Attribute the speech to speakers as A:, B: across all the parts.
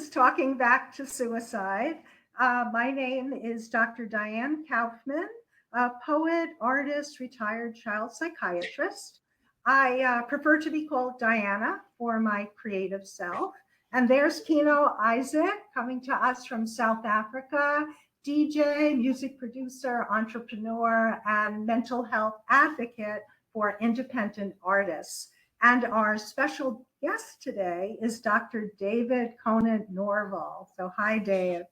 A: is Talking Back to Suicide. My name is Dr. Diane Kaufman, a poet, artist, retired child psychiatrist. I prefer to be called Diana for my creative self. And there's Kino Isaac coming to us from South Africa, DJ, music producer, entrepreneur, and mental health advocate for independent artists. And our special guest today is Dr. David Conant Norville. So, hi, Dave.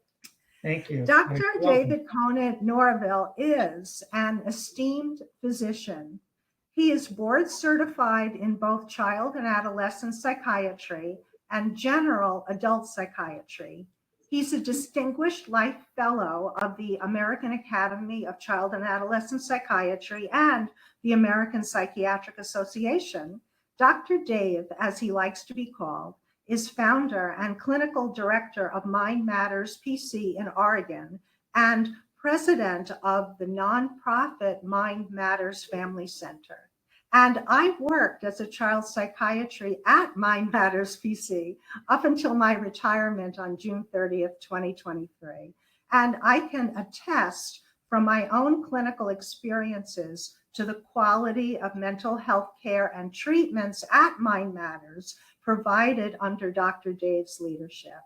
B: Thank you.
A: Dr. David Conant Norville is an esteemed physician. He is board certified in both child and adolescent psychiatry and general adult psychiatry. He's a distinguished life fellow of the American Academy of Child and Adolescent Psychiatry and the American Psychiatric Association. Dr. Dave, as he likes to be called, is founder and clinical director of Mind Matters PC in Oregon and president of the nonprofit Mind Matters Family Center. And I worked as a child psychiatry at Mind Matters PC up until my retirement on June 30th, 2023. And I can attest from my own clinical experiences to the quality of mental health care and treatments at Mind Matters provided under Dr. Dave's leadership.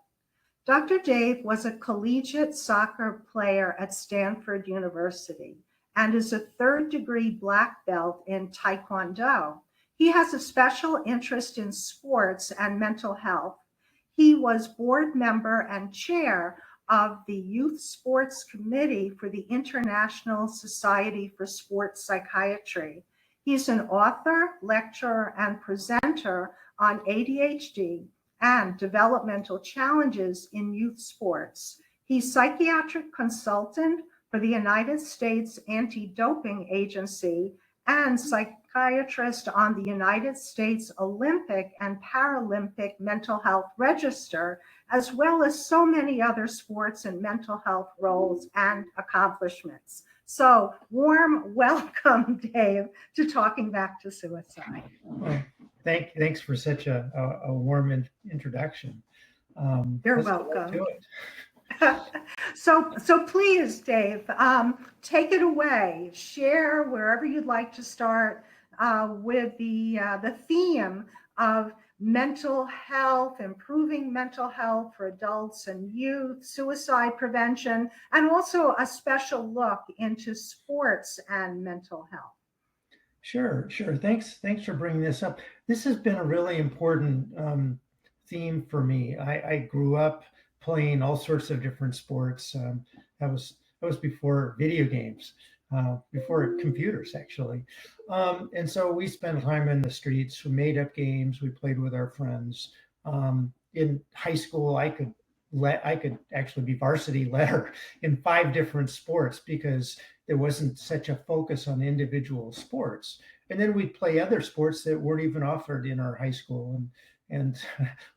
A: Dr. Dave was a collegiate soccer player at Stanford University and is a third-degree black belt in Taekwondo. He has a special interest in sports and mental health. He was board member and chair of the Youth Sports Committee for the International Society for Sports Psychiatry. He's an author, lecturer, and presenter on ADHD and developmental challenges in youth sports. He's psychiatric consultant for the United States Anti-Doping Agency and psychiatrist on the United States Olympic and Paralympic Mental Health Register, as well as so many other sports and mental health roles and accomplishments. So, warm welcome, Dave, to Talking Back to Suicide.
B: Well, thanks for such a warm introduction.
A: You're welcome. So please, Dave, take it away. Share wherever you'd like to start with the theme of mental health, improving mental health for adults and youth, suicide prevention, and also a special look into sports and mental health.
B: Sure. Thanks for bringing this up. This has been a really important theme for me. I grew up playing all sorts of different sports. That was before video games, before computers, actually. And so we spent time in the streets. We made up games. We played with our friends. In high school, I could actually be varsity letter in 5 different sports because there wasn't such a focus on individual sports. And then we'd play other sports that weren't even offered in our high school. And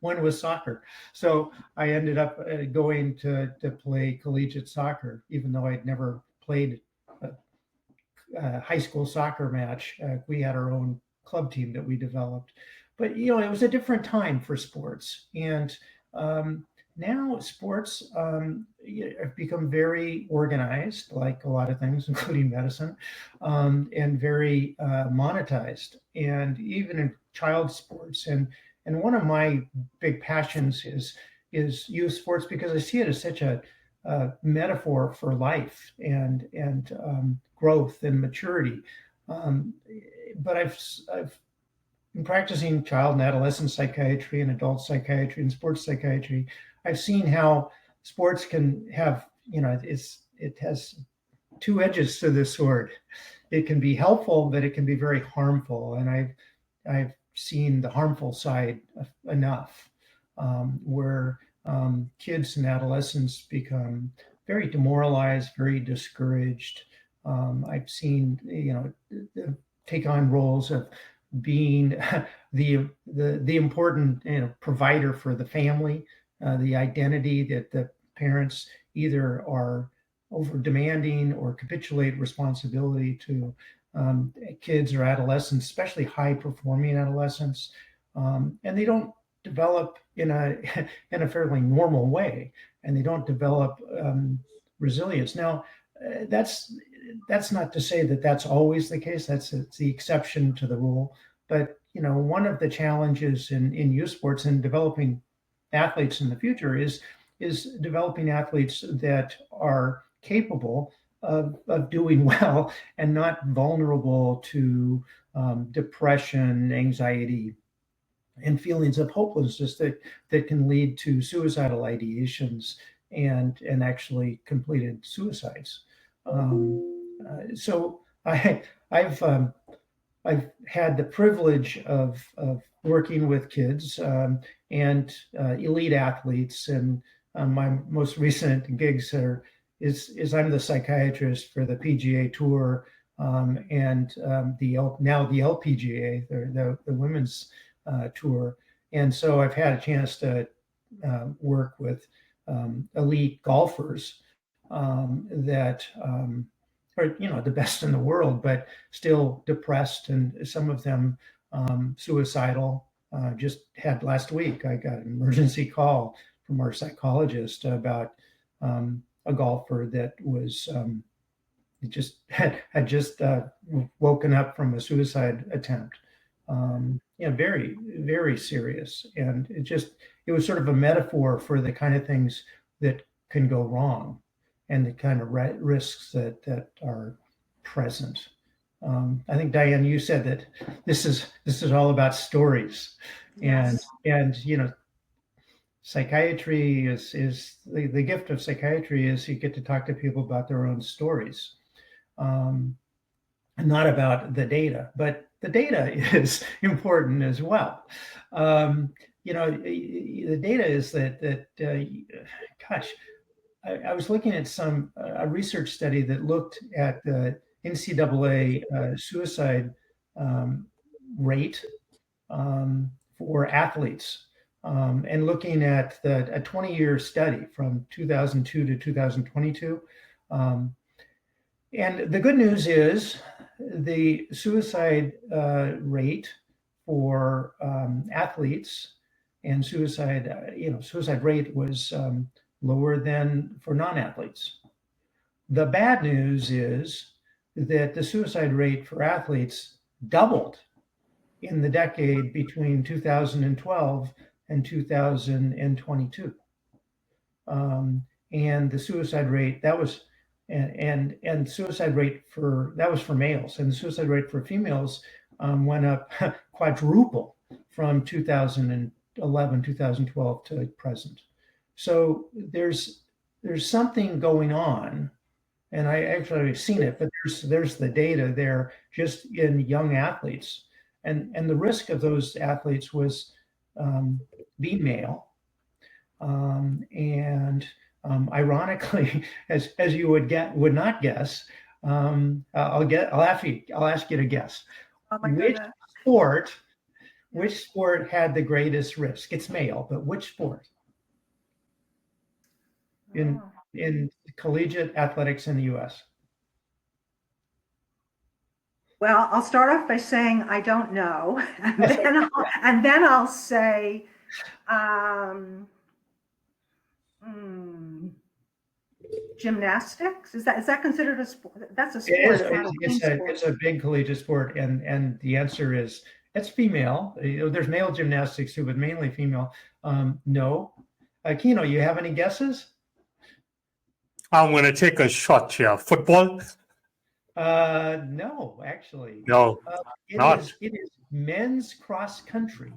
B: one was soccer. So I ended up going to play collegiate soccer, even though I'd never played a high school soccer match. We had our own club team that we developed. But, it was a different time for sports. And now sports have become very organized, like a lot of things, including medicine, and very monetized, and even in child sports. And one of my big passions is youth sports because I see it as such a metaphor for life and growth and maturity. But I've been practicing child and adolescent psychiatry and adult psychiatry and sports psychiatry. I've seen how sports can have, it has 2 edges to this sword. It can be helpful, but it can be very harmful. And I've seen the harmful side enough, where kids and adolescents become very demoralized, very discouraged. I've seen, take on roles of being the important provider for the family, the identity that the parents either are over demanding or capitulate responsibility to kids or adolescents, especially high performing adolescents, and they don't develop in a in a fairly normal way, and they don't develop resilience. Now, that's not to say that that's always the case. It's the exception to the rule. But one of the challenges in youth sports and developing athletes in the future is developing athletes that are capable of doing well and not vulnerable to depression, anxiety, and feelings of hopelessness that can lead to suicidal ideations and actually completed suicides. So I've had the privilege of working with kids and elite athletes, and my most recent gigs is I'm the psychiatrist for the PGA Tour and now the LPGA, the women's tour, and so I've had a chance to work with elite golfers that are the best in the world, but still depressed, and some of them suicidal. Just had last week, I got an emergency call from our psychologist about a golfer that was just had just woken up from a suicide attempt. Very, very serious, and it was sort of a metaphor for the kind of things that can go wrong and the kind of risks that are present. I think, Diane, you said that this is all about stories.
A: Yes.
B: And psychiatry is the gift of psychiatry is you get to talk to people about their own stories, and not about the data, but the data is important as well. The data is that gosh, I was looking at a research study that looked at the NCAA suicide rate for athletes, and looking at a 20-year study from 2002 to 2022. And the good news is the suicide rate for athletes and suicide rate was lower than for non-athletes. The bad news is that the suicide rate for athletes doubled in the decade between 2012 and 2022. And the suicide rate and suicide rate that was for males, and the suicide rate for females went up quadruple from 2011, 2012 to present. So there's something going on, and I actually have seen it, but there's the data there just in young athletes, and the risk of those athletes was being male, and ironically, as you would not guess, I'll ask you to guess.
A: Oh my goodness.
B: Which sport had the greatest risk? It's male, but which sport? In collegiate athletics in the U.S.
A: Well, I'll start off by saying I don't know, and then I'll say gymnastics. Is that considered a sport? That's a sport.
B: It's a big collegiate sport, and the answer is it's female. There's male gymnastics too, but mainly female. No, Kino, you have any guesses?
C: I'm going to take a shot here. Football?
B: No, actually.
C: No,
B: it is men's cross country.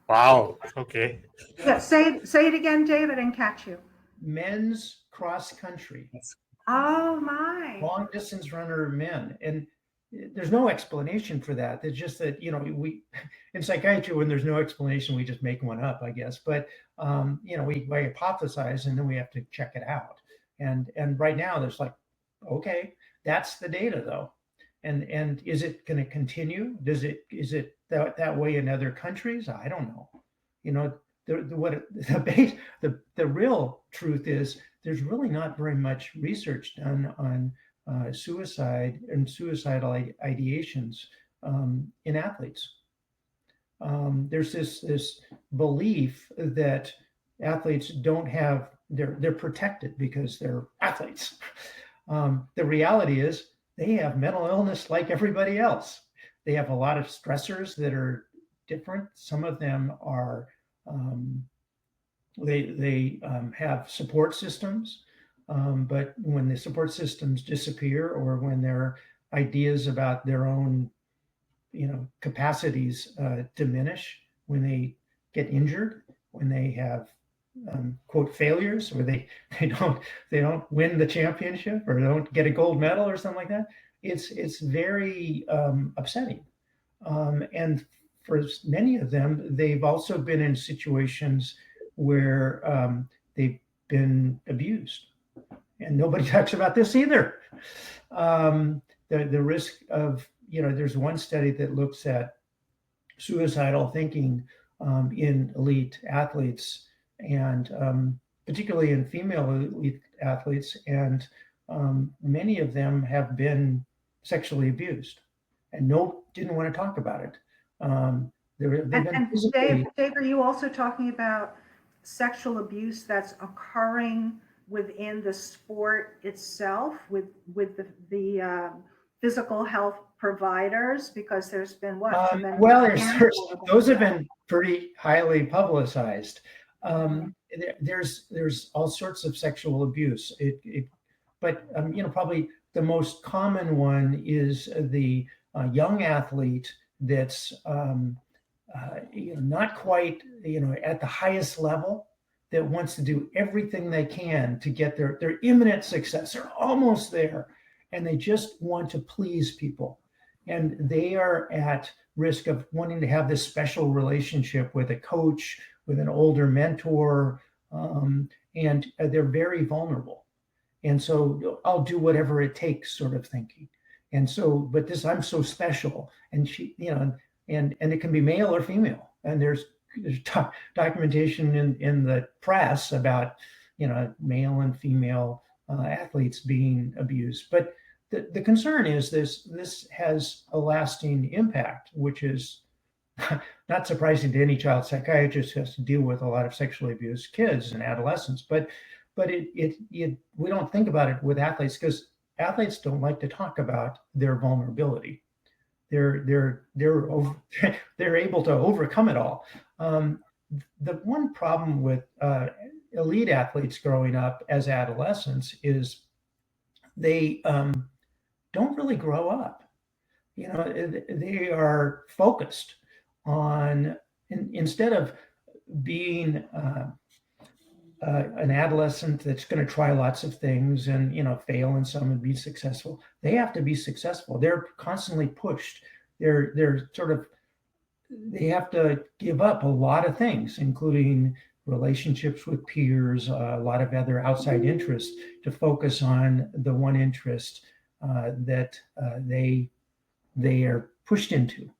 C: Wow. Okay.
A: Yeah, say it again, Dave. I didn't catch you.
B: Men's cross country.
A: Oh my.
B: Long distance runner men. And there's no explanation for that. It's just that, we in psychiatry, when there's no explanation, we just make one up, I guess. But we hypothesize, and then we have to check it out. And right now there's okay, that's the data though. And is it going to continue? Is it that way in other countries? I don't know. The real truth is there's really not very much research done on suicide and suicidal ideations in athletes. there's this belief that athletes don't have, they're protected because they're athletes. The reality is they have mental illness like everybody else. They have a lot of stressors that are different. Some of them are they have support systems, but when the support systems disappear, or when their ideas about their own capacities diminish, when they get injured, when they have quote failures, or they don't win the championship or don't get a gold medal or something like that, it's very upsetting. And for many of them, they've also been in situations where they've been abused, and nobody talks about this either. The risk of, there's one study that looks at suicidal thinking in elite athletes, and particularly in female elite athletes, and many of them have been sexually abused, and didn't want to talk about it. They've been
A: And
B: physically.
A: Dave, are you also talking about sexual abuse that's occurring within the sport itself with the physical health providers? Because there's been
B: Well, those have been pretty highly publicized. There's all sorts of sexual abuse. But probably the most common one is the young athlete that's not quite at the highest level, that wants to do everything they can to get their imminent success. They're almost there, and they just want to please people, and they are at risk of wanting to have this special relationship with a coach, with an older mentor, and they're very vulnerable. And so I'll do whatever it takes, sort of thinking. And so, but this, I'm so special, and she, and it can be male or female. And there's documentation in the press about, male and female athletes being abused. But the concern is this has a lasting impact, which is not surprising to any child psychiatrist who has to deal with a lot of sexually abused kids and adolescents. But we don't think about it with athletes, because athletes don't like to talk about their vulnerability. They're able to overcome it all. The one problem with elite athletes growing up as adolescents is they don't really grow up. They are focused on, instead of being an adolescent that's going to try lots of things and fail in some and be successful. They have to be successful. They're constantly pushed. They have to give up a lot of things, including relationships with peers, a lot of other outside interests, to focus on the one interest that they are pushed into.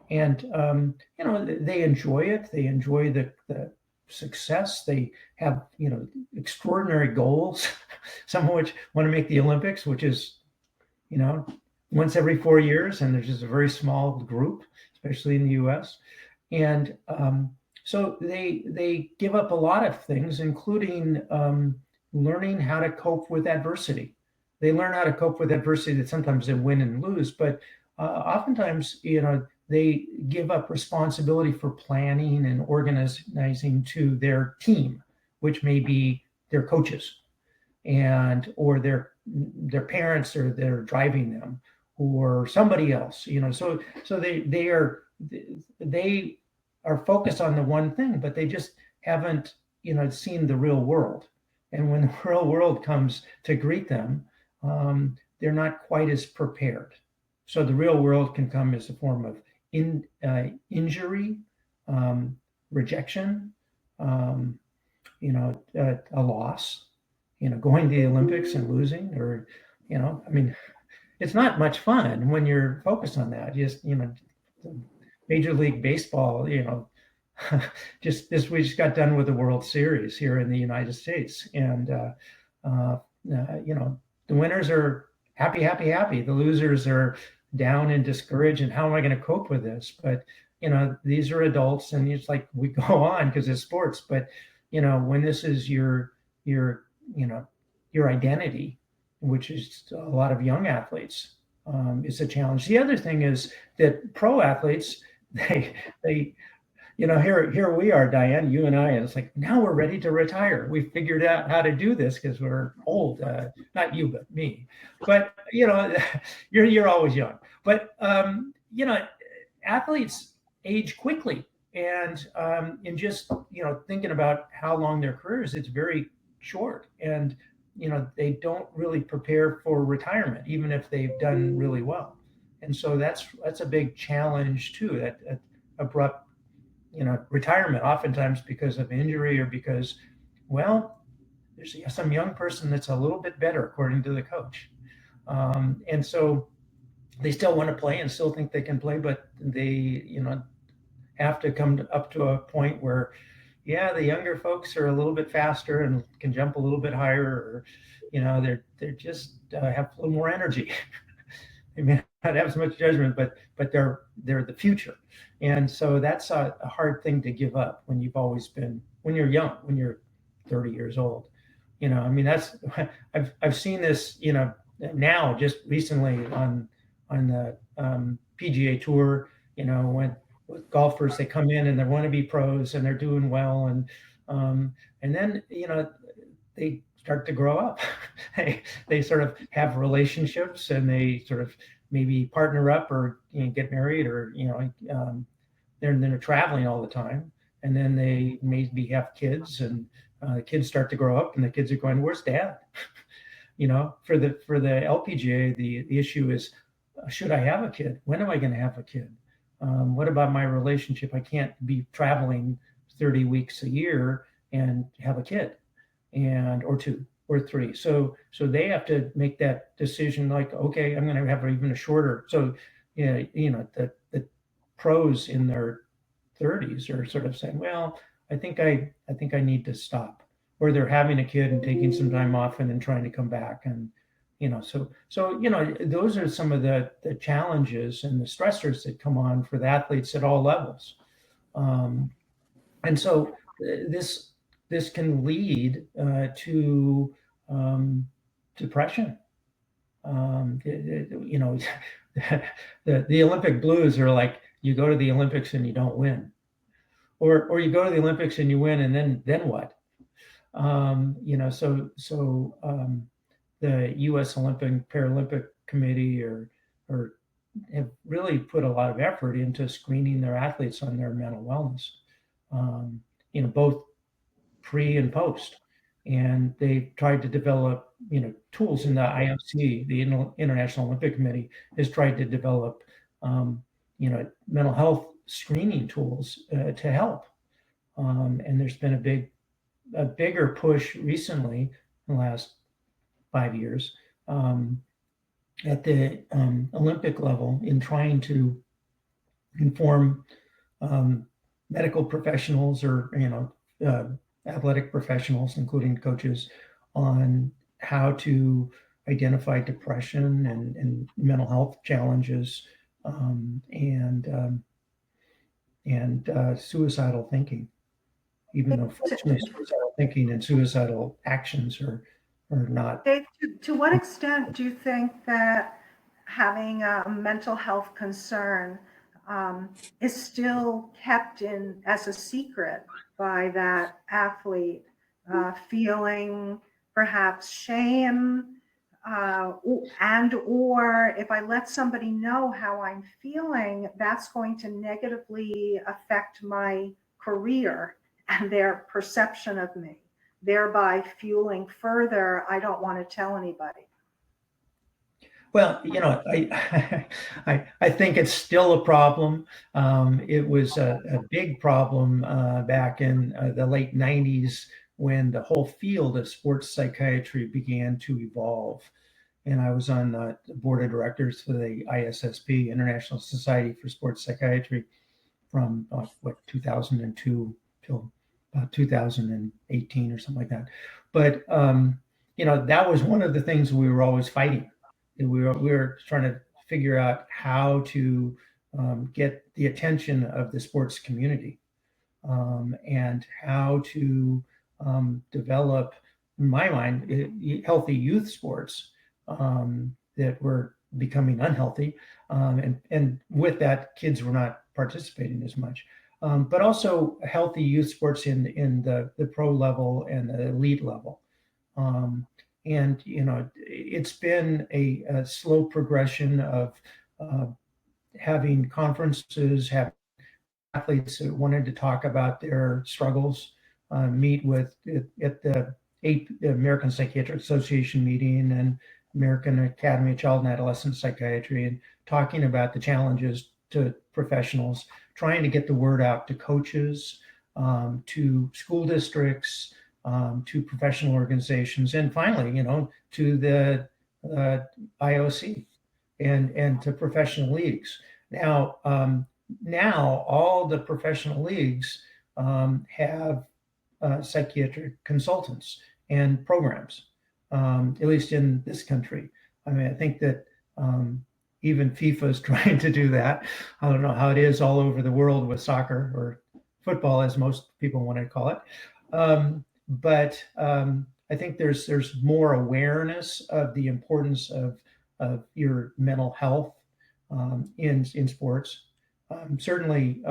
B: And they enjoy it. They enjoy the success. They have extraordinary goals, some of which want to make the Olympics, which is once every 4 years, and there's just a very small group, especially in the US. And so they give up a lot of things, including learning how to cope with adversity. They learn how to cope with adversity, that sometimes they win and lose, but oftentimes they give up responsibility for planning and organizing to their team, which may be their coaches or their parents, or they're driving them, or somebody else. So they are focused on the one thing, but they just haven't seen the real world. And when the real world comes to greet them, they're not quite as prepared. So the real world can come as a form of injury, rejection, a loss, going to the Olympics and losing, or, it's not much fun when you're focused on that. Just, Major League Baseball, we just got done with the World Series here in the United States. And, the winners are happy. The losers are down and discouraged. And how am I going to cope with this? But, these are adults, and it's like we go on because it's sports. But when this is your your identity, which is a lot of young athletes, is a challenge. The other thing is that pro athletes, they here we are, Diane, you and I, and it's like, now we're ready to retire. We figured out how to do this because we're old. Not you, but me. But you're always young. But athletes age quickly, and in just thinking about how long their careers, it's very short, and they don't really prepare for retirement, even if they've done really well. And so that's a big challenge too. That abrupt retirement, oftentimes because of injury or because, well, there's some young person that's a little bit better according to the coach, and so they still want to play and still think they can play, but they have to come up to a point where, yeah, the younger folks are a little bit faster and can jump a little bit higher, or they're just have a little more energy. They may not have as much judgment, but they're the future. And so that's a hard thing to give up when you've always been, when you're young, when you're 30 years old. I mean, that's I've seen this now just recently on the PGA Tour. When with golfers, they come in and they want to be pros and they're doing well, and then they start to grow up. they sort of have relationships, and they sort of maybe partner up or get married, or they're traveling all the time, and then they maybe have kids, and the kids start to grow up, and the kids are going, "Where's dad?" For the LPGA, the issue is, should I have a kid? When am I going to have a kid? What about my relationship? I can't be traveling 30 weeks a year and have a kid, or two or three. So they have to make that decision, like, okay, I'm going to have even a shorter. So the pros in their 30s are sort of saying, well, I think I need to stop, or they're having a kid and taking some time off and then trying to come back. And so those are some of the challenges and the stressors that come on for the athletes at all levels. And so this can lead to depression. The Olympic blues are like, you go to the Olympics and you don't win, or you go to the Olympics and you win, and then what? The U.S. Olympic Paralympic Committee or have really put a lot of effort into screening their athletes on their mental wellness, both pre and post. And they've tried to develop, tools in the IOC, the International Olympic Committee, has tried to develop, mental health screening tools to help. And there's been a bigger push recently in the last 5 years at the Olympic level in trying to inform medical professionals or athletic professionals, including coaches, on how to identify depression and mental health challenges, and suicidal thinking. Even though fortunately suicidal thinking and suicidal actions are not.
A: Dave, to what extent do you think that having a mental health concern is still kept in as a secret by that athlete, feeling perhaps shame, and or if I let somebody know how I'm feeling, that's going to negatively affect my career and their perception of me, thereby fueling further, I don't want to tell anybody.
B: Well, I think it's still a problem. It was a big problem back in the late 90s when the whole field of sports psychiatry began to evolve. And I was on the board of directors for the ISSP, International Society for Sports Psychiatry, from 2002 till 2018 or something like that. But that was one of the things we were always fighting. We were trying to figure out how to get the attention of the sports community, and how to develop, in my mind, healthy youth sports that were becoming unhealthy. And with that, kids were not participating as much. But also healthy youth sports in the pro level and the elite level. And, it's been a slow progression of having conferences, have athletes that wanted to talk about their struggles, meet with at the American Psychiatric Association meeting and American Academy of Child and Adolescent Psychiatry, and talking about the challenges to professionals, trying to get the word out to coaches, to school districts, to professional organizations, and finally, to the IOC and to professional leagues. Now all the professional leagues have psychiatric consultants and programs, at least in this country. I mean, I think that even FIFA is trying to do that. I don't know how it is all over the world with soccer or football, as most people want to call it. But I think there's more awareness of the importance of your mental health in sports. Certainly,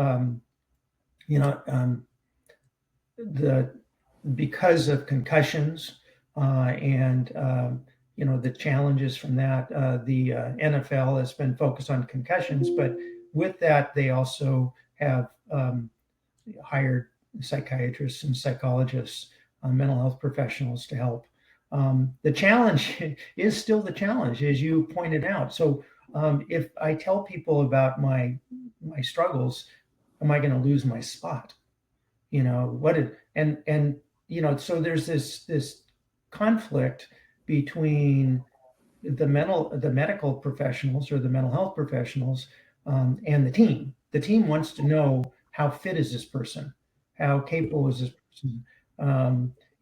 B: because of concussions and the challenges from that, the NFL has been focused on concussions, but with that, they also have hired psychiatrists and psychologists, mental health professionals to help. The challenge is still the challenge, as you pointed out. So if I tell people about my struggles, am I going to lose my spot? So there's this conflict between the medical professionals or the mental health professionals and the team. The team wants to know, how fit is this person? How capable is this person?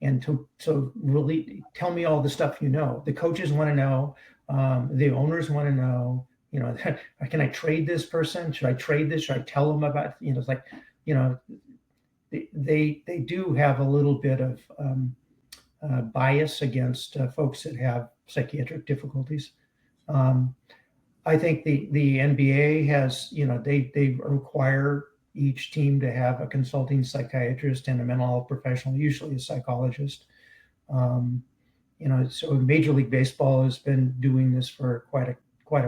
B: And so really tell me all the stuff you know. The coaches want to know. The owners want to know. Can I trade this person? Should I trade this? Should I tell them about? It's like, they do have a little bit of bias against folks that have psychiatric difficulties. I think the NBA has, they require each team to have a consulting psychiatrist and a mental health professional, usually a psychologist. So Major League Baseball has been doing this for quite a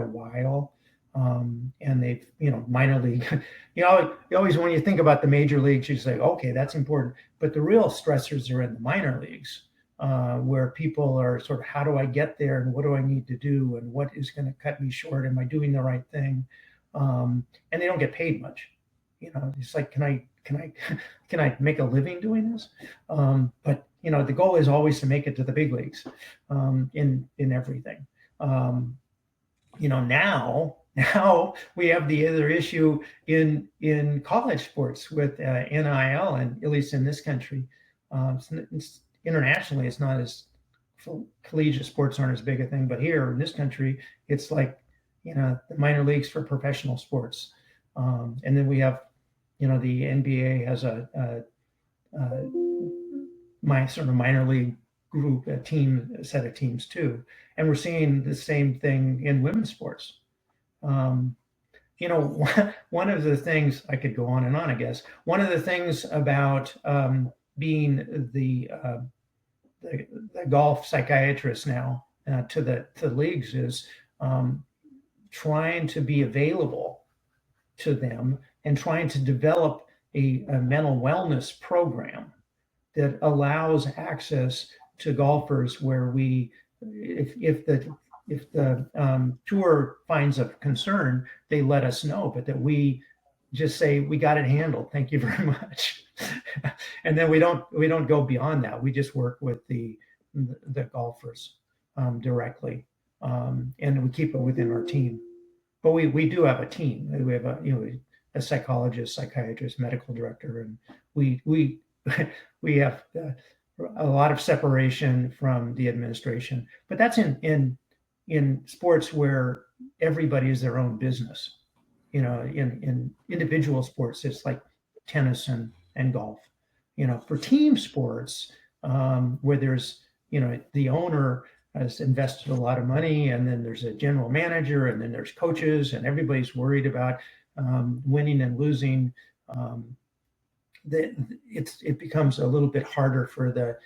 B: while. And they've, minor league, you always, when you think about the major leagues, you say, okay, that's important. But the real stressors are in the minor leagues, where people are sort of, how do I get there? And what do I need to do? And what is going to cut me short? Am I doing the right thing? And they don't get paid much. It's like, can I make a living doing this? But the goal is always to make it to the big leagues, in everything. Now we have the other issue in college sports with NIL, and at least in this country, internationally, it's not as collegiate sports aren't as big a thing, but here in this country, it's like the minor leagues for professional sports, and then we have the NBA has my sort of minor league group, a set of teams too, and we're seeing the same thing in women's sports. One of the things, I could go on and on, I guess. One of the things about being the golf psychiatrist now to the leagues is trying to be available to them and trying to develop a mental wellness program that allows access to golfers, where if the tour finds a concern, they let us know, but that we just say, we got it handled, thank you very much. And then we don't go beyond that. We just work with the golfers directly, and we keep it within our team. But we do have a team. We have a psychologist, psychiatrist, medical director, and we have a lot of separation from the administration. But that's in sports where everybody is their own business. in individual sports, it's like tennis and golf. For team sports, where there's, the owner has invested a lot of money, and then there's a general manager, and then there's coaches, and everybody's worried about winning and losing. It becomes a little bit harder for the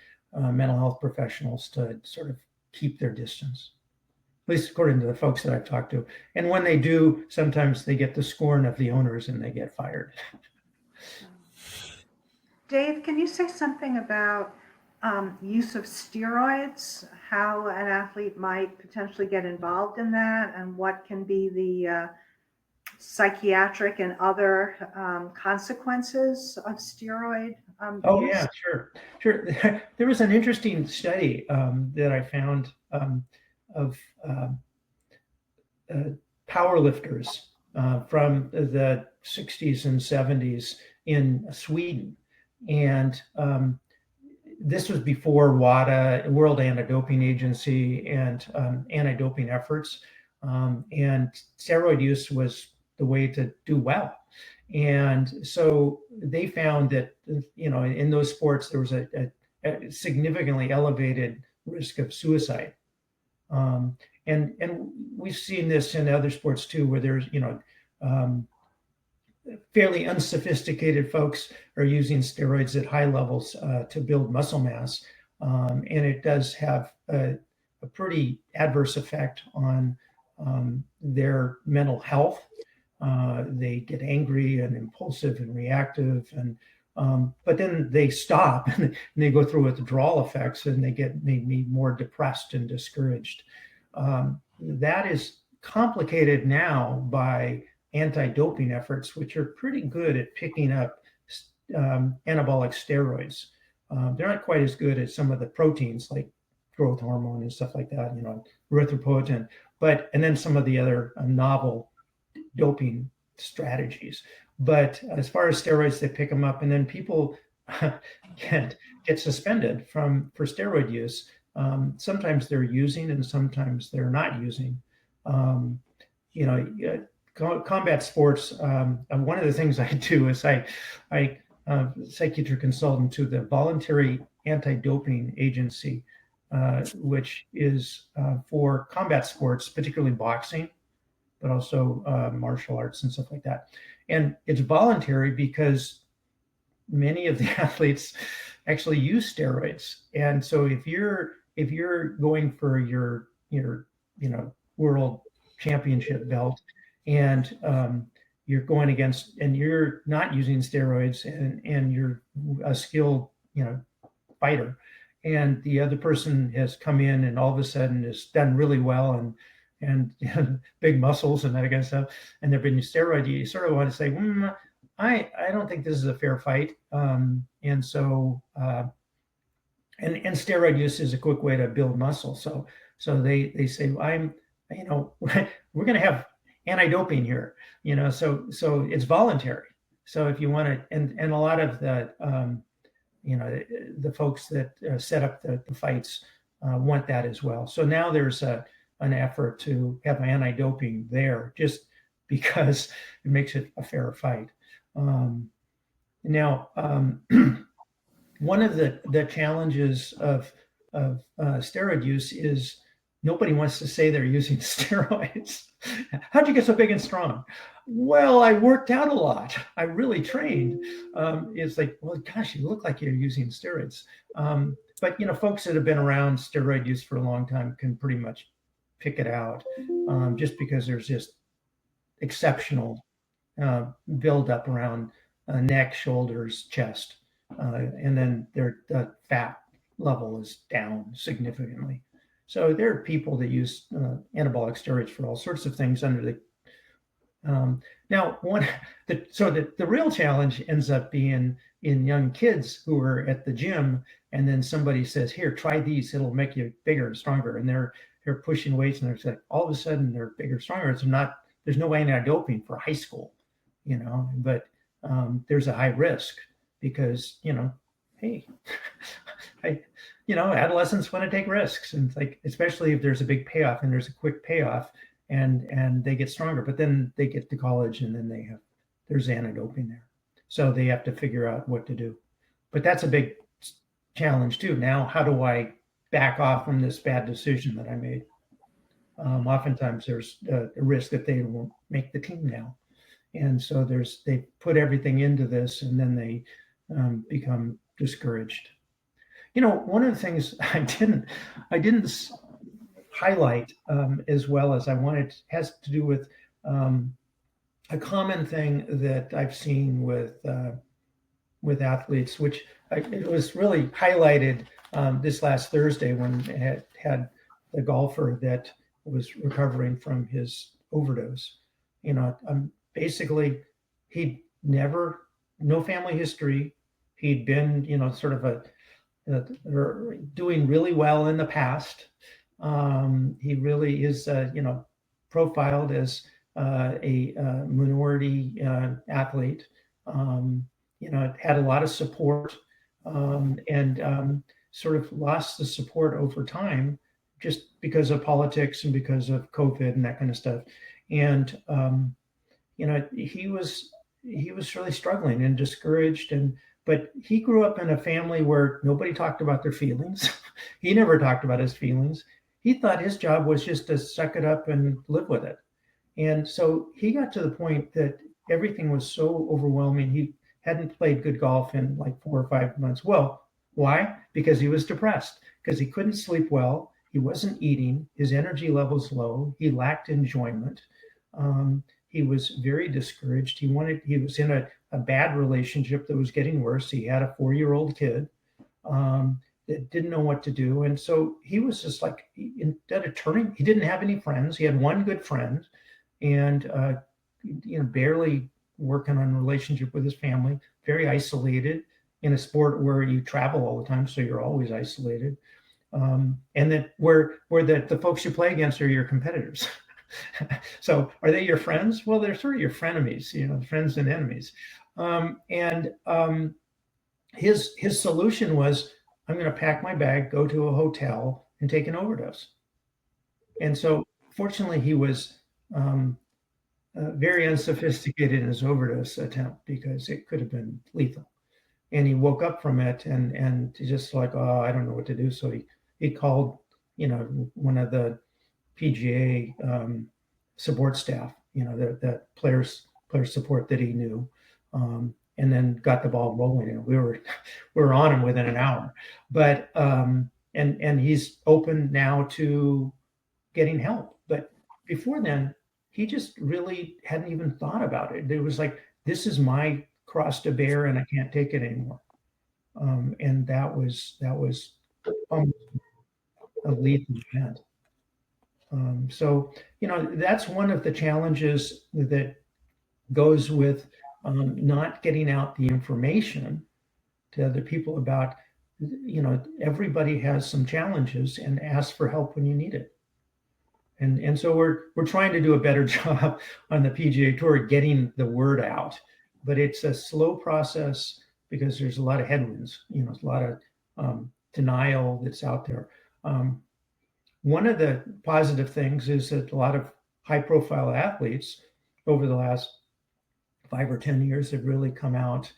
B: mental health professionals to sort of keep their distance, at least according to the folks that I've talked to. And when they do, sometimes they get the scorn of the owners and they get fired.
A: Dave, can you say something about use of steroids, how an athlete might potentially get involved in that, and what can be the psychiatric and other consequences of steroid
B: Oh,
A: use?
B: yeah, sure. There was an interesting study that I found of powerlifters from the 60s and 70s in Sweden. And this was before WADA, World Anti-Doping Agency, and anti-doping efforts. And steroid use was the way to do well. And so they found that, in those sports, there was a significantly elevated risk of suicide. And we've seen this in other sports too, where there's, fairly unsophisticated folks are using steroids at high levels to build muscle mass. And it does have a pretty adverse effect on their mental health. They get angry and impulsive and reactive, but then they stop and they go through withdrawal effects, and they get maybe more depressed and discouraged. That is complicated now by anti-doping efforts, which are pretty good at picking up anabolic steroids. They're not quite as good as some of the proteins like growth hormone and stuff like that, erythropoietin, and then some of the other novel doping strategies. But as far as steroids, they pick them up, and then people get suspended for steroid use. Sometimes they're using, and sometimes they're not using. Combat sports. One of the things I do is I psychiatric consultant to the Voluntary Anti-Doping Agency, which is for combat sports, particularly boxing, but also martial arts and stuff like that. And it's voluntary because many of the athletes actually use steroids. And so if you're going for your world championship belt, and you're going against, and you're not using steroids, and you're a skilled fighter, and the other person has come in and all of a sudden has done really well and big muscles and that kind of stuff, and they're being steroid, you sort of want to say, I don't think this is a fair fight. And so and steroid use is a quick way to build muscle. So they say, we're going to have anti-doping here, so it's voluntary. So if you want to, and a lot of the the folks that set up the fights want that as well. So now there's an effort to have anti-doping there, just because it makes it a fairer fight. Now, one of the challenges of steroid use is nobody wants to say they're using steroids. How'd you get so big and strong? Well, I worked out a lot. I really trained. It's like, well, gosh, you look like you're using steroids. But folks that have been around steroid use for a long time can pretty much pick it out, just because there's just exceptional buildup around neck, shoulders, chest, and then their fat level is down significantly. So there are people that use anabolic steroids for all sorts of things under the. Now, the real challenge ends up being in young kids who are at the gym, and then somebody says, "Here, try these; it'll make you bigger and stronger." And they're pushing weights, and they're like, all of a sudden they're bigger, and stronger. There's no anti-doping for high school, but there's a high risk because hey. Adolescents want to take risks, and it's like, especially if there's a big payoff, and there's a quick payoff, and they get stronger. But then they get to college, and then there's anti-doping there, so they have to figure out what to do. But that's a big challenge too. Now, how do I back off from this bad decision that I made? Oftentimes, there's a risk that they won't make the team now, and so they put everything into this, and then they become discouraged. One of the things I didn't highlight as well as I wanted has to do with a common thing that I've seen with athletes, which it was really highlighted this last Thursday when it had the golfer that was recovering from his overdose. Basically, he'd never, no family history. He'd been, sort of doing really well in the past. He really is, profiled as a minority athlete. Had a lot of support, and sort of lost the support over time just because of politics and because of COVID and that kind of stuff. And he was really struggling and discouraged, but he grew up in a family where nobody talked about their feelings. He never talked about his feelings. He thought his job was just to suck it up and live with it. And so he got to the point that everything was so overwhelming. He hadn't played good golf in like 4 or 5 months. Well, why? Because he was depressed, because he couldn't sleep well. He wasn't eating. His energy levels low. He lacked enjoyment. He was very discouraged. He was in a bad relationship that was getting worse. He had a 4-year-old kid that didn't know what to do. And so he was just like, instead of turning, he didn't have any friends. He had one good friend and, barely working on a relationship with his family, very isolated in a sport where you travel all the time. So you're always isolated. And then where the folks you play against are your competitors. So are they your friends? Well, they're sort of your frenemies, friends and enemies. His solution was, I'm going to pack my bag, go to a hotel, and take an overdose. And so fortunately, he was very unsophisticated in his overdose attempt because it could have been lethal. And he woke up from it and just like, oh, I don't know what to do. So he called, one of the PGA support staff, the players support that he knew, and then got the ball rolling. And we were on him within an hour. But and he's open now to getting help. But before then, he just really hadn't even thought about it. It was like, this is my cross to bear, and I can't take it anymore. And that was almost a lethal event. So, that's one of the challenges that goes with not getting out the information to other people about, everybody has some challenges, and ask for help when you need it. And so we're trying to do a better job on the PGA Tour getting the word out, but it's a slow process because there's a lot of headwinds, a lot of denial that's out there. One of the positive things is that a lot of high-profile athletes over the last 5 or 10 years have really come out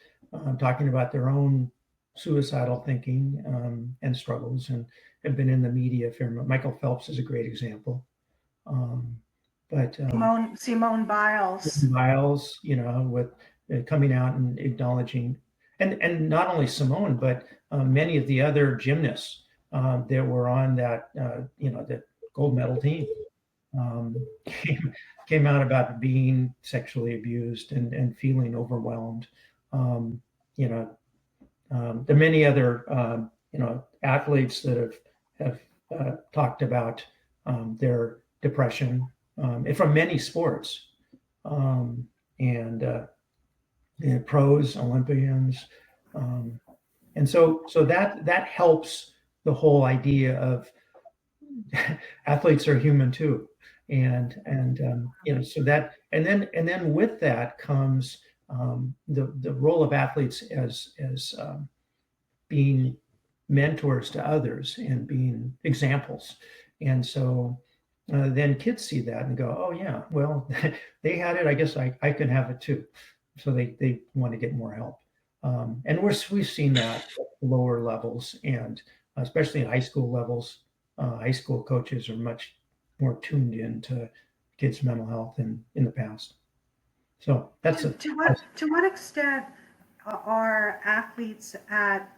B: talking about their own suicidal thinking and struggles, and have been in the media a fair amount. Michael Phelps is a great example. But
A: Simone Biles,
B: with coming out and acknowledging, and not only Simone, but many of the other gymnasts that were on that that gold medal team came out about being sexually abused and feeling overwhelmed. The many other athletes that have talked about their depression from many sports, and pros, Olympians, and so that helps the whole idea of athletes are human too, and so that, and then with that comes the role of athletes as being mentors to others and being examples. And so then kids see that and go, oh yeah, well, they had it. I guess I can have it too. So they want to get more help. And we've seen that at lower levels, and especially at high school levels. High school coaches are much more tuned into kids' mental health than in the past. So that's
A: To what extent are athletes at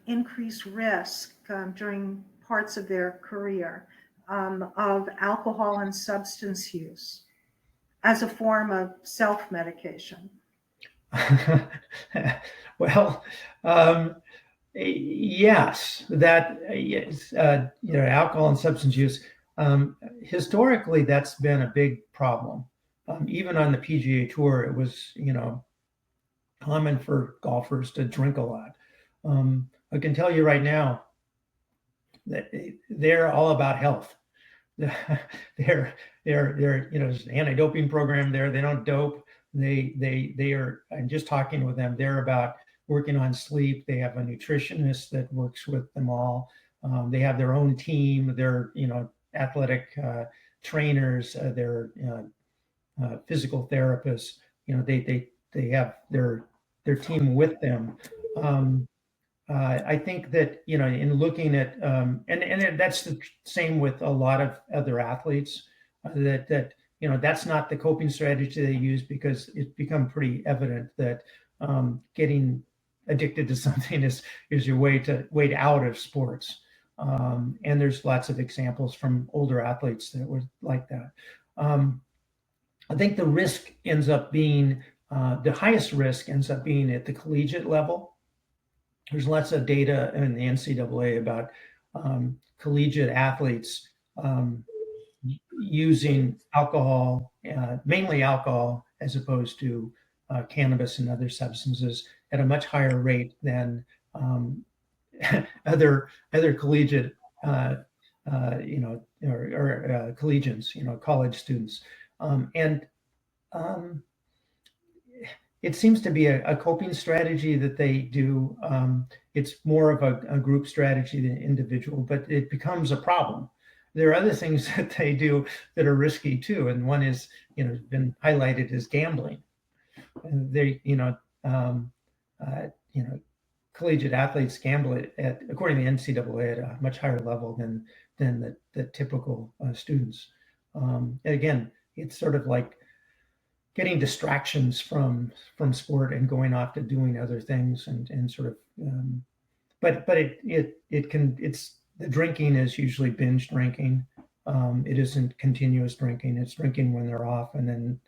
A: increased risk during parts of their career of alcohol and substance use as a form of self-medication?
B: well, yes, that yes, alcohol and substance use. Historically, that's been a big problem. Even on the PGA Tour, it was common for golfers to drink a lot. I can tell you right now that they're all about health. they're there's an anti-doping program there. They don't dope. They are. I'm just talking with them. They're about working on sleep. They have a nutritionist that works with them all. They have their own team. They're athletic trainers. They're physical therapists. They have their team with them. I think that in looking at and that's the same with a lot of other athletes that's not the coping strategy they use, because it's become pretty evident that getting addicted to something is your way out of sports. And there's lots of examples from older athletes that were like that. I think the risk ends up being the highest risk ends up being at the collegiate level. There's lots of data in the NCAA about collegiate athletes using alcohol, mainly alcohol, as opposed to cannabis and other substances at a much higher rate than other collegiate, or collegians, college students, and it seems to be a coping strategy that they do. It's more of a group strategy than individual, but it becomes a problem. There are other things that they do that are risky too, and one is been highlighted as gambling. And they collegiate athletes gamble at according to the NCAA at a much higher level than the typical students. And again, it's sort of like getting distractions from sport and going off to doing other things and sort of but it's the drinking is usually binge drinking. It isn't continuous drinking. It's drinking when they're off, and then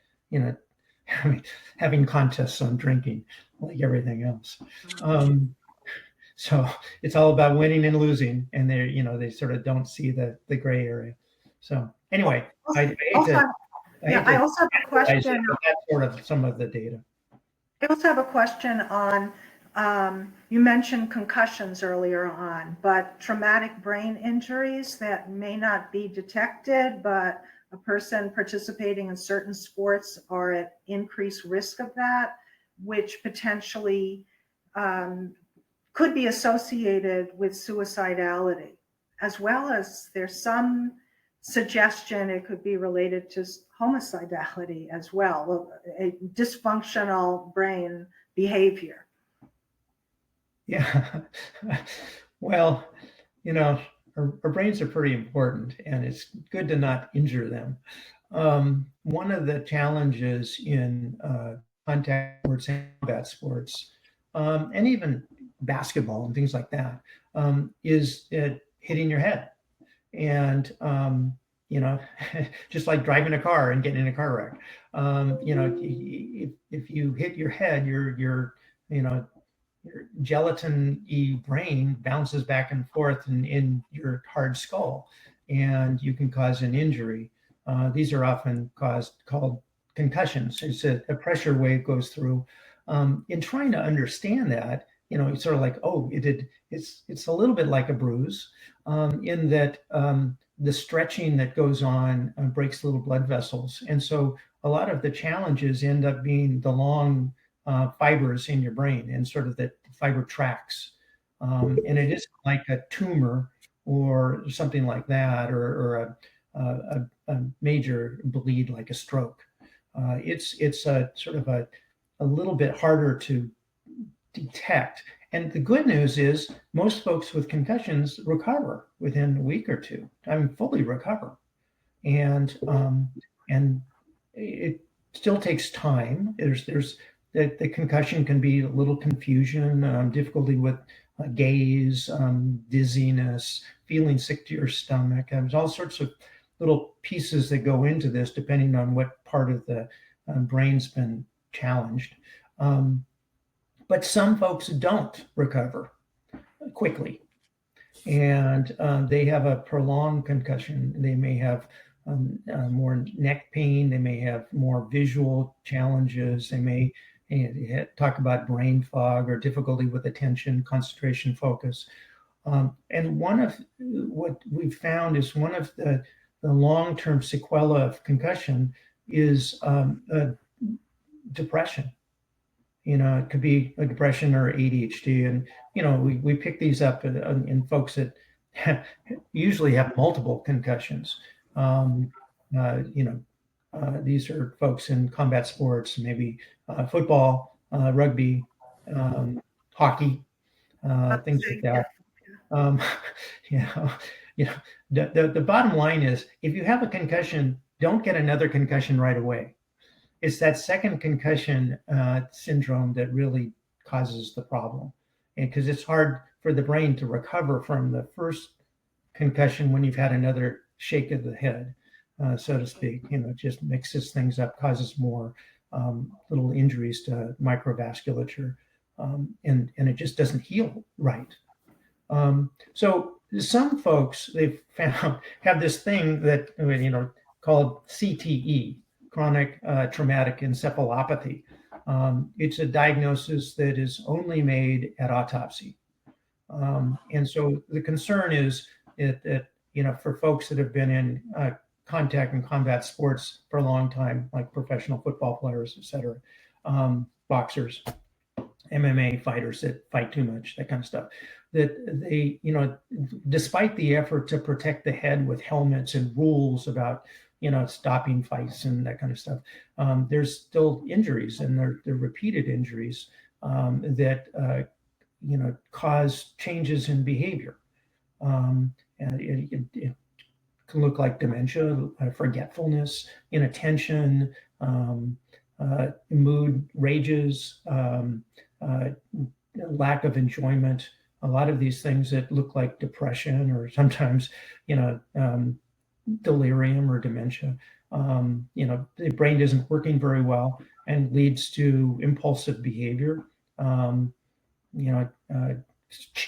B: having contests on drinking like everything else. So it's all about winning and losing, and they sort of don't see the gray area. So anyway, I also have
A: a question.
B: That's sort of some of the data.
A: I also have a question on, you mentioned concussions earlier on, but traumatic brain injuries that may not be detected, but a person participating in certain sports are at increased risk of that, which potentially could be associated with suicidality, as well as there's some suggestion it could be related to homicidality as well, a dysfunctional brain behavior.
B: Yeah. Well, our brains are pretty important, and it's good to not injure them. One of the challenges in contact sports and combat sports, and even basketball and things like that, is hitting your head. And just like driving a car and getting in a car wreck, if you hit your head, your gelatin-y brain bounces back and forth in your hard skull, and you can cause an injury. These are often called concussions. It's a pressure wave goes through. In trying to understand that, it's sort of like, it's a little bit like a bruise, in that the stretching that goes on breaks little blood vessels. And so a lot of the challenges end up being the long fibers in your brain and sort of the fiber tracks. And it isn't like a tumor or something like that, or a major bleed like a stroke. It's a sort of a little bit harder to detect. And the good news is most folks with concussions recover within a week or two. I mean, fully recover. And it still takes time. There's the concussion can be a little confusion, difficulty with gaze, dizziness, feeling sick to your stomach. There's all sorts of little pieces that go into this depending on what part of the brain's been challenged. But some folks don't recover quickly, and they have a prolonged concussion. They may have more neck pain. They may have more visual challenges. They may talk about brain fog or difficulty with attention, concentration, focus. And one of what we've found is one of the long-term sequelae of concussion is depression. It could be a depression or ADHD. And, we pick these up in folks that usually have multiple concussions. These are folks in combat sports, maybe football, rugby, hockey, things like that. The bottom line is if you have a concussion, don't get another concussion right away. It's that second concussion syndrome that really causes the problem. And because it's hard for the brain to recover from the first concussion when you've had another shake of the head, so to speak. It just mixes things up, causes more little injuries to microvasculature, and it just doesn't heal right. So some folks they've found have this thing that called CTE, chronic traumatic encephalopathy. It's a diagnosis that is only made at autopsy. And so the concern is that for folks that have been in contact and combat sports for a long time, like professional football players, et cetera, boxers, MMA fighters that fight too much, that kind of stuff, that they, despite the effort to protect the head with helmets and rules about, stopping fights and that kind of stuff, there's still injuries, and they're repeated injuries that, cause changes in behavior. And it can look like dementia, forgetfulness, inattention, mood ranges, lack of enjoyment, a lot of these things that look like depression or sometimes, delirium or dementia. The brain isn't working very well and leads to impulsive behavior,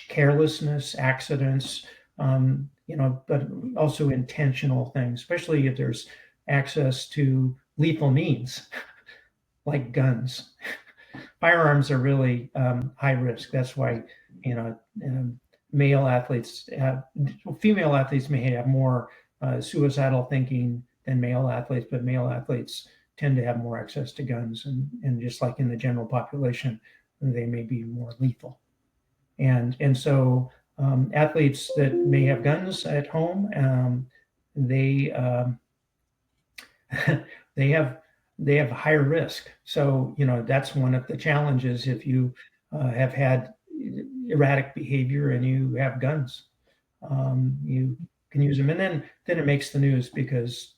B: carelessness, accidents, but also intentional things, especially if there's access to lethal means like guns. Firearms are really high risk. That's why, female athletes may have more suicidal thinking than male athletes, but male athletes tend to have more access to guns, and just like in the general population, they may be more lethal. And so athletes that may have guns at home, they have higher risk. So that's one of the challenges if you have had erratic behavior and you have guns. You can use them, and then it makes the news because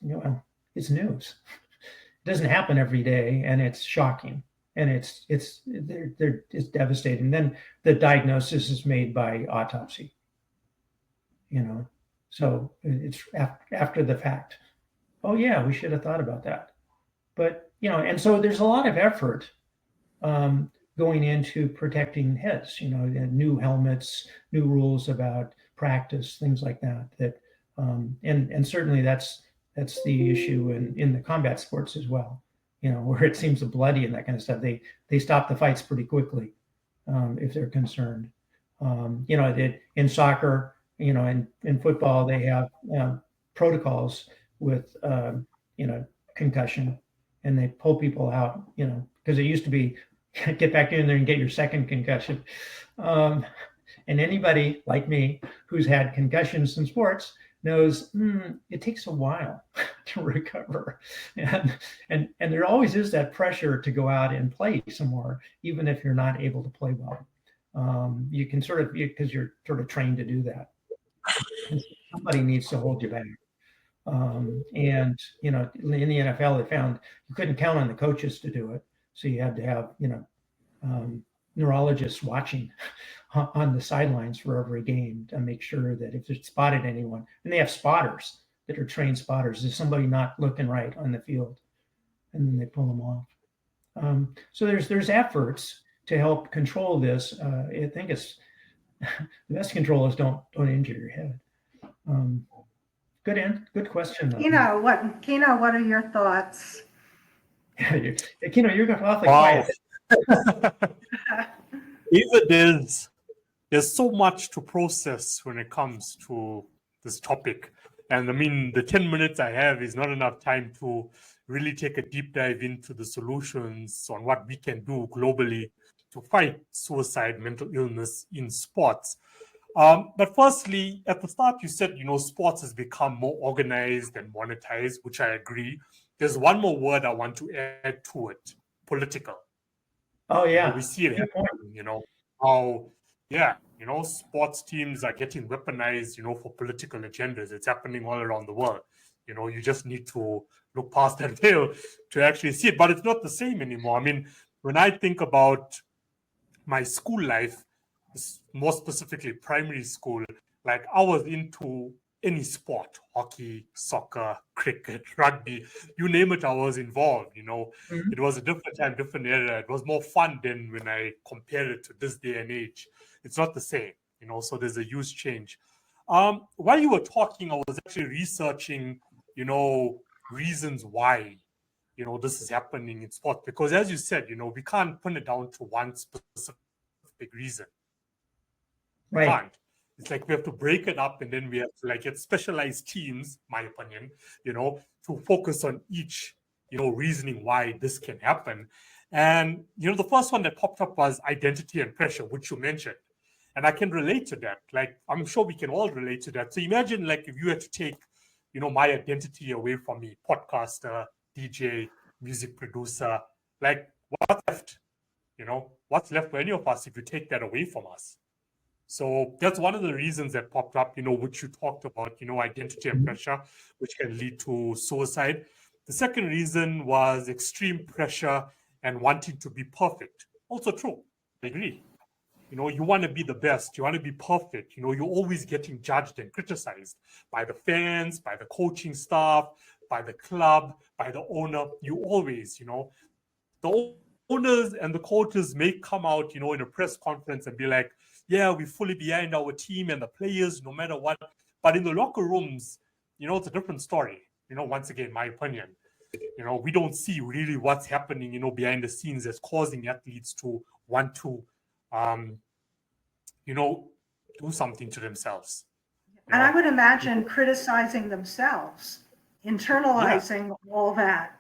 B: it's news. It doesn't happen every day, and it's shocking, and it's devastating. Then the diagnosis is made by autopsy. So it's after the fact. Oh yeah, we should have thought about that. But and so there's a lot of effort going into protecting heads. New helmets, new rules about practice, things like that. And certainly that's the issue in the combat sports as well. Where it seems bloody and that kind of stuff. They stop the fights pretty quickly if they're concerned. In soccer, in football, they have protocols with concussion, and they pull people out. Because it used to be get back in there and get your second concussion. And anybody like me who's had concussions in sports knows it takes a while to recover, and there always is that pressure to go out and play some more, even if you're not able to play well. You can sort of, because you're sort of trained to do that, and somebody needs to hold you back. And in the NFL, they found you couldn't count on the coaches to do it, so you had to have neurologists watching on the sidelines for every game to make sure that if it spotted anyone, and they have spotters that are trained spotters, is somebody not looking right on the field, and then they pull them off. So there's efforts to help control this. I think it's the best control is don't injure your head. Good question though.
A: Kino, what are your thoughts?
B: Kino, you're awfully
C: Wow.
B: quiet.
C: Even there's so much to process when it comes to this topic. And I mean, the 10 minutes I have is not enough time to really take a deep dive into the solutions on what we can do globally to fight suicide, mental illness in sports. But firstly, at the start, you said, sports has become more organized and monetized, which I agree. There's one more word I want to add to it: political.
B: Oh yeah,
C: we see it happening, how, sports teams are getting weaponized, for political agendas. It's happening all around the world. You just need to look past that veil to actually see it. But it's not the same anymore. I mean, when I think about my school life, more specifically primary school, like I was into any sport: hockey, soccer, cricket, rugby, you name it, I was involved. It was a different time, different era. It was more fun than when I compare it to this day and age. It's not the same, so there's a huge change. While you were talking, I was actually researching, reasons why, this is happening in sport. Because as you said, we can't pin it down to one specific reason.
B: right.
C: Can't. It's like we have to break it up, and then we have to get specialized teams, my opinion, to focus on each, reasoning why this can happen. And, the first one that popped up was identity and pressure, which you mentioned. And I can relate to that. I'm sure we can all relate to that. So imagine if you had to take, my identity away from me: podcaster, DJ, music producer, what's left? What's left for any of us if you take that away from us? So that's one of the reasons that popped up, which you talked about, identity and pressure, which can lead to suicide. The second reason was extreme pressure and wanting to be perfect. Also true. I agree. You want to be the best. You want to be perfect. You're always getting judged and criticized by the fans, by the coaching staff, by the club, by the owner. You always, the owners and the coaches may come out, in a press conference and be like, yeah, we're fully behind our team and the players, no matter what. But in the locker rooms, it's a different story. Once again, my opinion, we don't see really what's happening, behind the scenes that's causing athletes to want to, do something to themselves.
A: And I would imagine criticizing themselves, internalizing all that.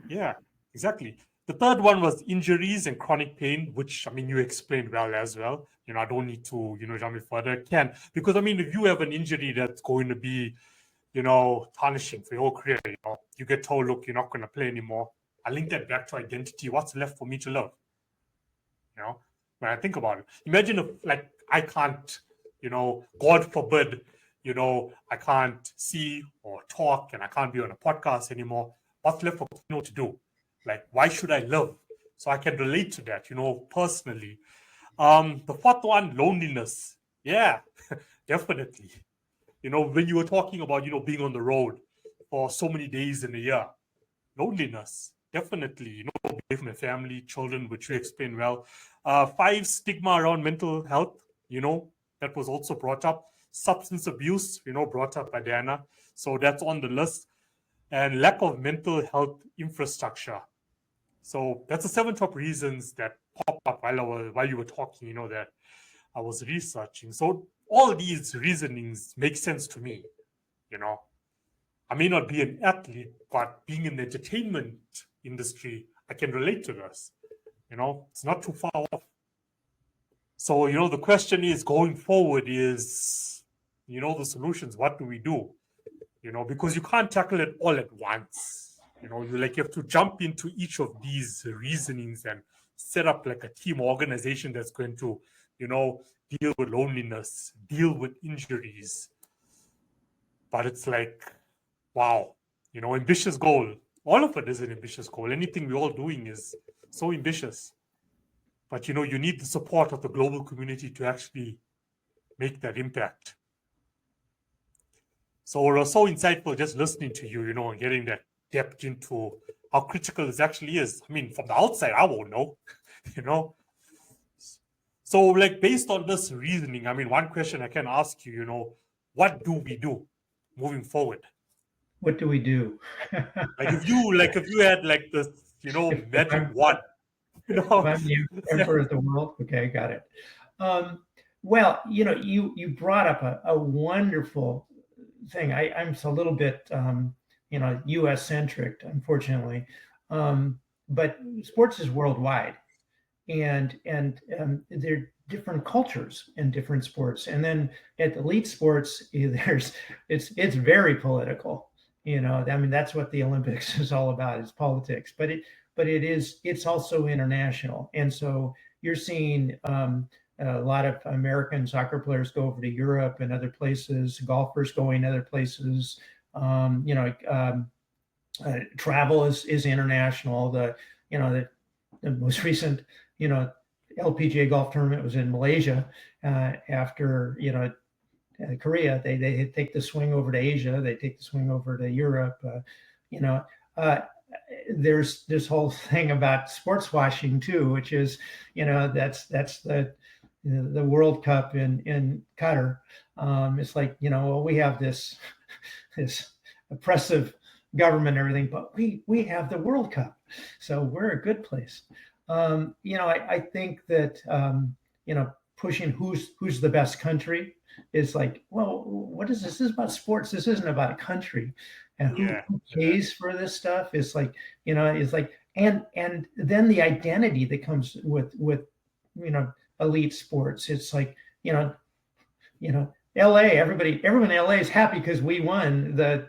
C: Yeah, exactly. The third one was injuries and chronic pain, which, you explained well as well. I don't need to, jump further. Because, if you have an injury that's going to be, tarnishing for your career, you get told, look, you're not going to play anymore. I link that back to identity. What's left for me to love? When I think about it, imagine if, I can't, God forbid, I can't see or talk and I can't be on a podcast anymore. What's left for me to do? Why should I live? So I can relate to that, personally. The fourth one, loneliness. Yeah, definitely. When you were talking about, being on the road for so many days in a year, loneliness, definitely, away from your family, children, which you explained well. 5, stigma around mental health, that was also brought up. Substance abuse, brought up by Diana. So that's on the list. And lack of mental health infrastructure. So that's the 7 top reasons that popped up while you were talking, that I was researching. So all these reasonings make sense to me, I may not be an athlete, but being in the entertainment industry, I can relate to this. It's not too far off. So, the question is going forward is, the solutions. What do we do? Because you can't tackle it all at once. You have to jump into each of these reasonings and set up like a team organization that's going to, deal with loneliness, deal with injuries. But it's like, wow, ambitious goal. All of it is an ambitious goal. Anything we're all doing is so ambitious. But you need the support of the global community to actually make that impact. So it was so insightful just listening to you, and getting that depth into how critical this actually is. I mean, from the outside, I won't know, you know. So, like, based on this reasoning, I mean, one question I can ask you, what do we do moving forward?
B: What do we do?
C: If you had like this, magic wand,
B: If I'm the emperor of the world, okay, got it. Well, you brought up a wonderful thing. I'm a little bit, U.S. centric, unfortunately, but sports is worldwide, and there are different cultures in different sports, and then at elite sports, it's very political. I mean, that's what the Olympics is all about, is politics, but it's also international, and so you're seeing a lot of American soccer players go over to Europe and other places, golfers going other places. Travel is international. The most recent LPGA golf tournament was in Malaysia. After Korea, they take the swing over to Asia. They take the swing over to Europe. There's this whole thing about sports washing too, which is that's the World Cup in Qatar. It's like we have this oppressive government and everything, but we have the World Cup, so we're a good place. I think that pushing who's the best country is like, well, what is this? This is about sports. This isn't about a country, and who pays for this stuff is like, it's like, and then the identity that comes with elite sports. It's like, LA, everyone in LA is happy because we won the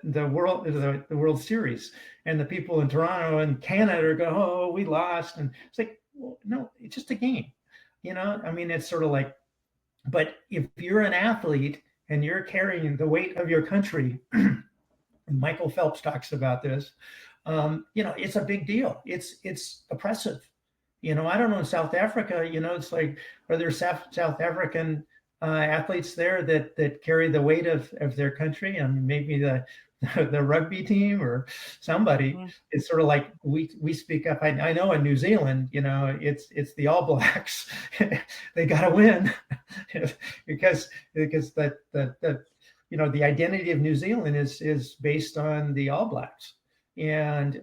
B: World Series, and the people in Toronto and Canada are going, oh, we lost, and it's like, well, no, it's just a game. I mean, it's sort of like, but if you're an athlete and you're carrying the weight of your country, and Michael Phelps talks about this, it's a big deal. It's oppressive. I don't know, in South Africa, it's like, are there South African athletes there that carry the weight of their country? I mean, maybe the rugby team or somebody. Mm-hmm. It's sort of like we speak up. I know in New Zealand, it's the All Blacks. They got to win because the identity of New Zealand is based on the All Blacks, and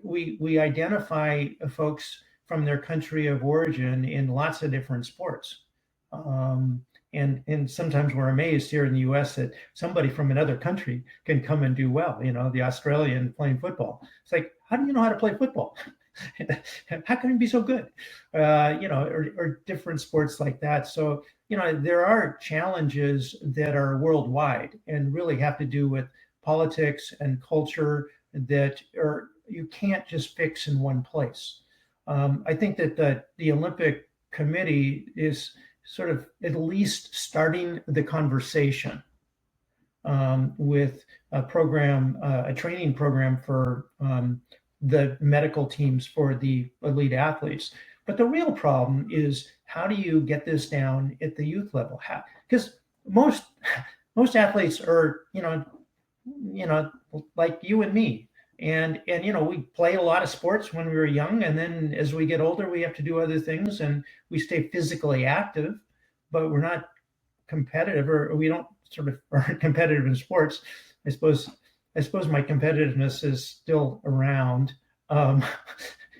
B: we identify folks from their country of origin in lots of different sports. And sometimes we're amazed here in the US that somebody from another country can come and do well. The Australian playing football. It's like, how do you know how to play football? How can you be so good? Or different sports like that. So, there are challenges that are worldwide and really have to do with politics and culture that you can't just fix in one place. I think that the Olympic Committee is sort of at least starting the conversation with a training program for the medical teams for the elite athletes. But the real problem is, how do you get this down at the youth level? Because most athletes are, like you and me. And we play a lot of sports when we were young, and then as we get older, we have to do other things, and we stay physically active, but we're not competitive, or we don't sort of aren't competitive in sports. I suppose my competitiveness is still around,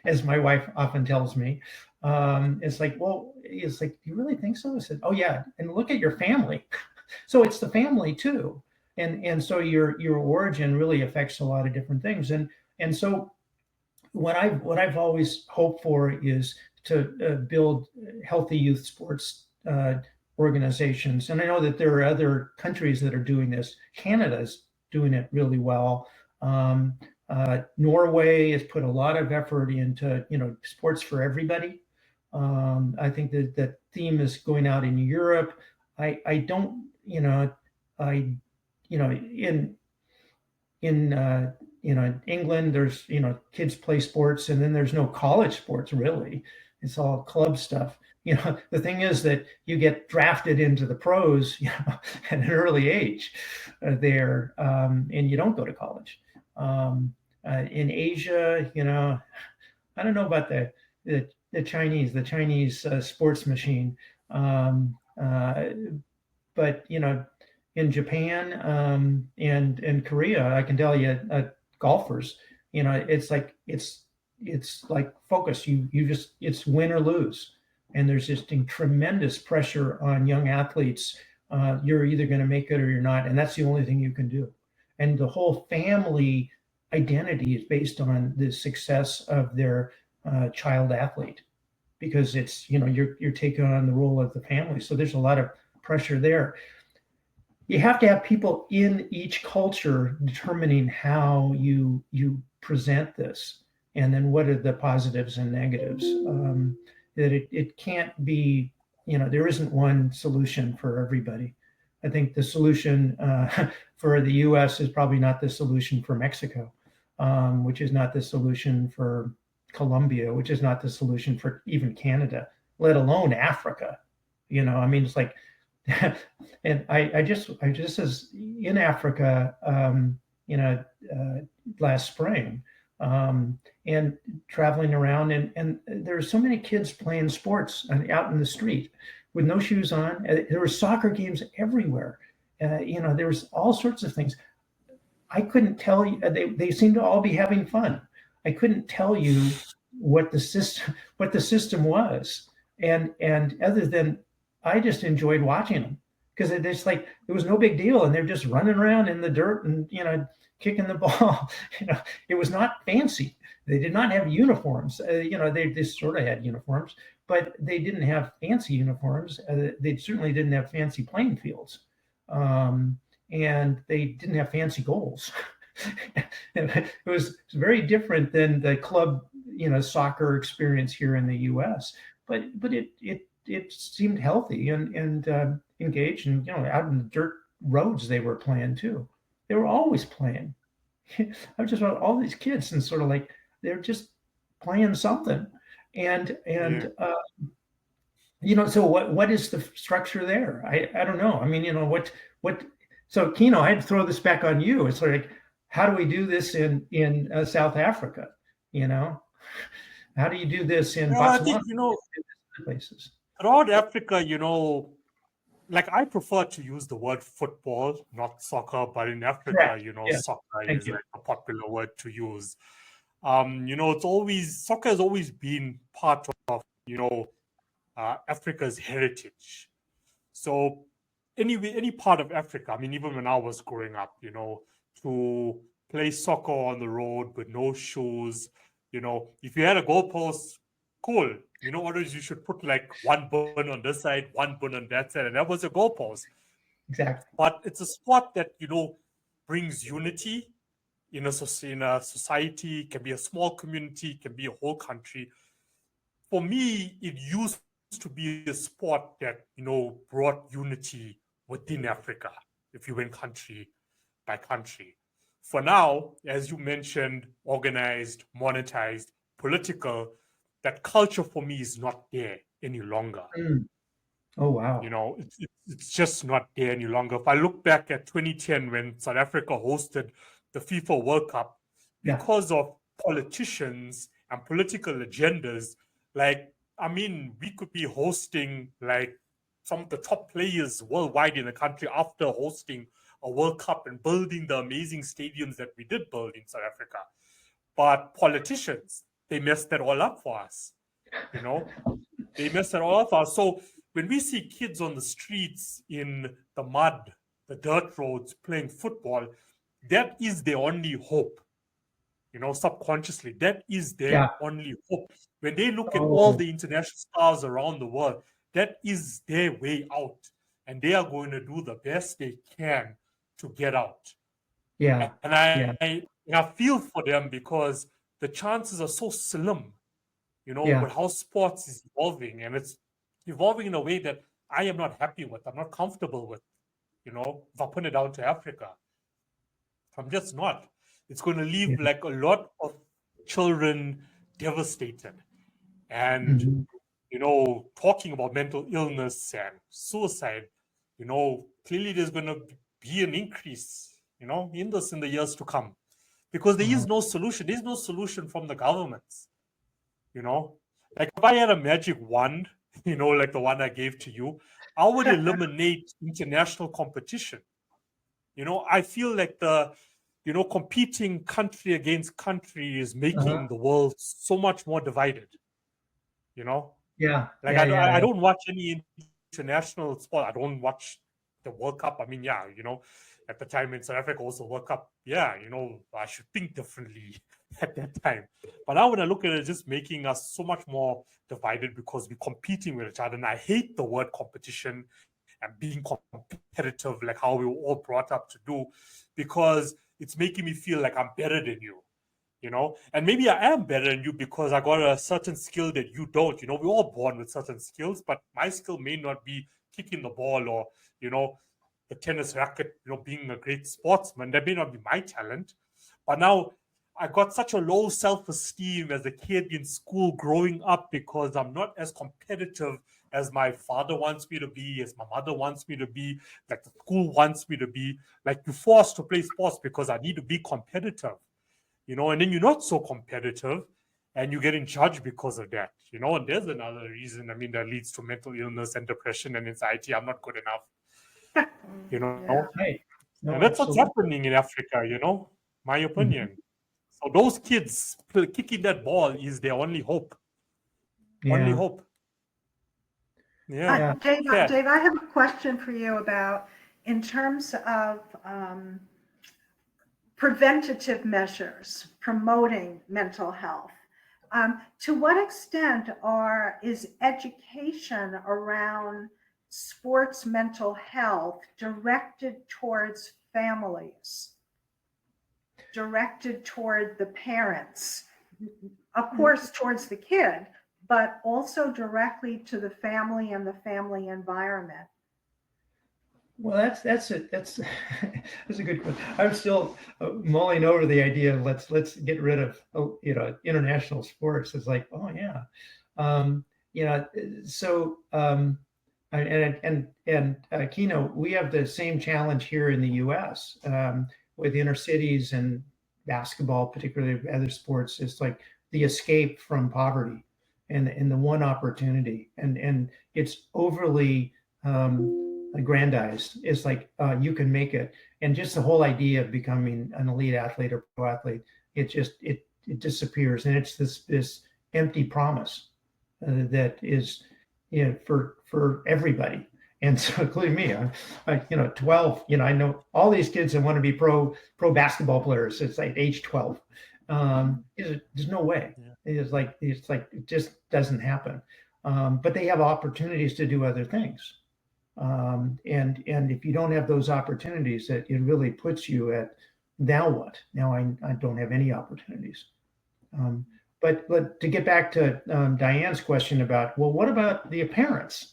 B: as my wife often tells me. It's like, do you really think so? I said, oh yeah, and look at your family. So it's the family too. And so your origin really affects a lot of different things. And so what I've always hoped for is build healthy youth sports organizations. And I know that there are other countries that are doing this. Canada's doing it really well. Norway has put a lot of effort into, sports for everybody. I think that that theme is going out in Europe. I don't, I, in England, there's, kids play sports, and then there's no college sports really. It's all club stuff. The thing is that you get drafted into the pros, at an early age there, and you don't go to college. In Asia, I don't know about the Chinese sports machine, but in Japan and Korea, I can tell you, golfers, it's like focus. You just, it's win or lose, and there's just a tremendous pressure on young athletes. You're either going to make it or you're not, and that's the only thing you can do. And the whole family identity is based on the success of their child athlete, because it's, you're taking on the role of the family. So there's a lot of pressure there. You have to have people in each culture determining how you present this, and then what are the positives and negatives. That it can't be, there isn't one solution for everybody. I think the solution for the U.S. is probably not the solution for Mexico, which is not the solution for Colombia, which is not the solution for even Canada, let alone Africa. It's like, and I just was in Africa, last spring, and traveling around, and there were so many kids playing sports out in the street with no shoes on. There were soccer games everywhere. There was all sorts of things. I couldn't tell you. They seemed to all be having fun. I couldn't tell you what the system was, and other than I just enjoyed watching them, because it's like it was no big deal, and they're just running around in the dirt and kicking the ball. It was not fancy. They did not have uniforms. They sort of had uniforms, but they didn't have fancy uniforms. They certainly didn't have fancy playing fields, and they didn't have fancy goals. It was very different than the club, soccer experience here in the U.S. But it seemed healthy and engaged, and out in the dirt roads they were playing too. They were always playing. I was just about all these kids, and sort of like they're just playing something, and so what is the structure there? I don't know. I mean, what so Kino, I had to throw this back on you. It's like, how do we do this in South Africa? How do you do this in Botswana?
C: I think,
B: places
C: throughout Africa, like I prefer to use the word football, not soccer, but in Africa, soccer is like a popular word to use. Soccer has always been part of, Africa's heritage. So any part of Africa, I mean, even when I was growing up, to play soccer on the road with no shoes, if you had a goalpost, cool. What is, you should put like one bun on this side, one bun on that side, and that was a goalpost.
B: Exactly.
C: But it's a sport that, brings unity in a society, can be a small community, can be a whole country. For me, it used to be a sport that, brought unity within Africa, if you went country by country. For now, as you mentioned, organized, monetized, political, that culture for me is not there any longer.
B: Oh, wow.
C: It's just not there any longer. If I look back at 2010, when South Africa hosted the FIFA World Cup, because of politicians and political agendas, we could be hosting like some of the top players worldwide in the country after hosting a World Cup and building the amazing stadiums that we did build in South Africa. But politicians, they messed that all up for us. They messed it all up for us. So when we see kids on the streets in the mud, the dirt roads playing football, that is their only hope. subconsciously. That is their
B: Yeah.
C: only hope. When they look at
B: Oh.
C: all the international stars around the world, that is their way out. And they are going to do the best they can to get out.
B: Yeah.
C: And I feel for them because the chances are so slim, with how sports is evolving. And it's evolving in a way that I am not happy with. I'm not comfortable with, if I put it down to Africa. I'm just not. It's going to leave
B: Yeah.
C: like a lot of children devastated. And,
B: Mhm.
C: talking about mental illness and suicide, clearly there's going to be an increase, in this in the years to come. Because there is no solution. There's no solution from the governments, Like if I had a magic wand, like the one I gave to you, I would eliminate international competition. I feel like competing country against country is making the world so much more divided.
B: Yeah.
C: Like I don't watch any international sport. I don't watch the World Cup. I mean, yeah, at the time in South Africa also World Cup. Yeah, I should think differently at that time. But now when I look at it, it's just making us so much more divided because we're competing with each other. And I hate the word competition and being competitive, like how we were all brought up to do, because it's making me feel like I'm better than you. And maybe I am better than you because I got a certain skill that you don't. We're all born with certain skills, but my skill may not be kicking the ball or, the tennis racket, being a great sportsman. That may not be my talent. But now I got such a low self-esteem as a kid in school growing up because I'm not as competitive as my father wants me to be, as my mother wants me to be, like the school wants me to be. Like you're forced to play sports because I need to be competitive. And then you're not so competitive and you're getting judged because of that, and there's another reason, that leads to mental illness and depression and anxiety. I'm not good enough,
A: Yeah.
B: Right. No,
C: and that's what's
B: absolutely.
C: happening in Africa, my opinion. So those kids kicking that ball is their only hope. Only
B: Yeah.
C: hope. Yeah.
A: Dave,
C: Sad.
A: Dave, I have a question for you about in terms of preventative measures promoting mental health. To what extent is education around sports mental health directed towards families, directed toward the parents, of course, towards the kid, but also directly to the family and the family environment?
B: Well, that's a that's a good question. I'm still mulling over the idea of let's get rid of international sports. It's like, oh yeah, um, you know so Kino, we have the same challenge here in the U.S. With inner cities and basketball, particularly other sports. It's like the escape from poverty and the one opportunity, and it's overly aggrandized. It's like you can make it, and just the whole idea of becoming an elite athlete or pro athlete, it disappears, and it's this empty promise that is for everybody, and so including me. I 12. I know all these kids that want to be pro basketball players. It's like age 12. There's no way.
C: Yeah.
B: It's like it just doesn't happen. But they have opportunities to do other things. And if you don't have those opportunities, it really puts you at now what? Now I don't have any opportunities. But to get back to Diane's question about, well, what about the parents?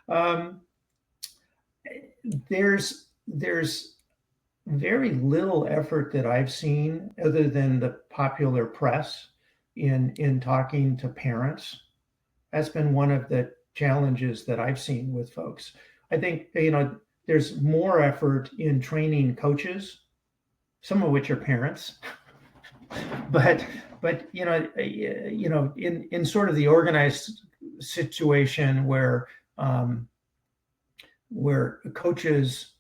B: um, there's very little effort that I've seen other than the popular press in talking to parents. That's been one of the challenges that I've seen with folks. I think there's more effort in training coaches, some of which are parents, but in sort of the organized situation where coaches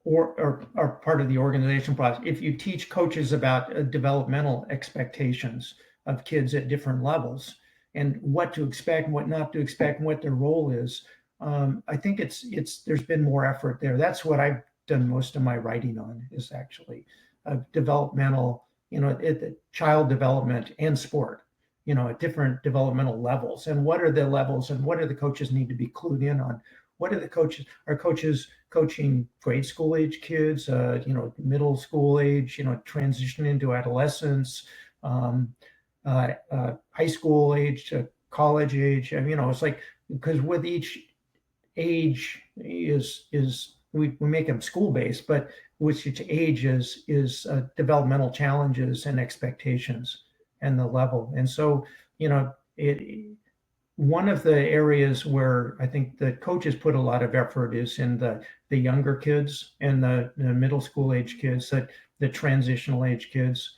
B: or are part of the organization process. If you teach coaches about developmental expectations of kids at different levels and what to expect, and what not to expect, and what their role is, I think there's been more effort there. That's what I've done most of my writing on, is actually of developmental, child development and sport, at different developmental levels. And what are the levels, and what do the coaches need to be clued in on? What are coaches coaching grade school age kids, middle school age, transition into adolescence, high school age to college age. It's like, because with each age we make them school based, but with each age is developmental challenges and expectations and the level. And so, one of the areas where I think the coaches put a lot of effort is in the younger kids and the middle school age kids, the transitional age kids,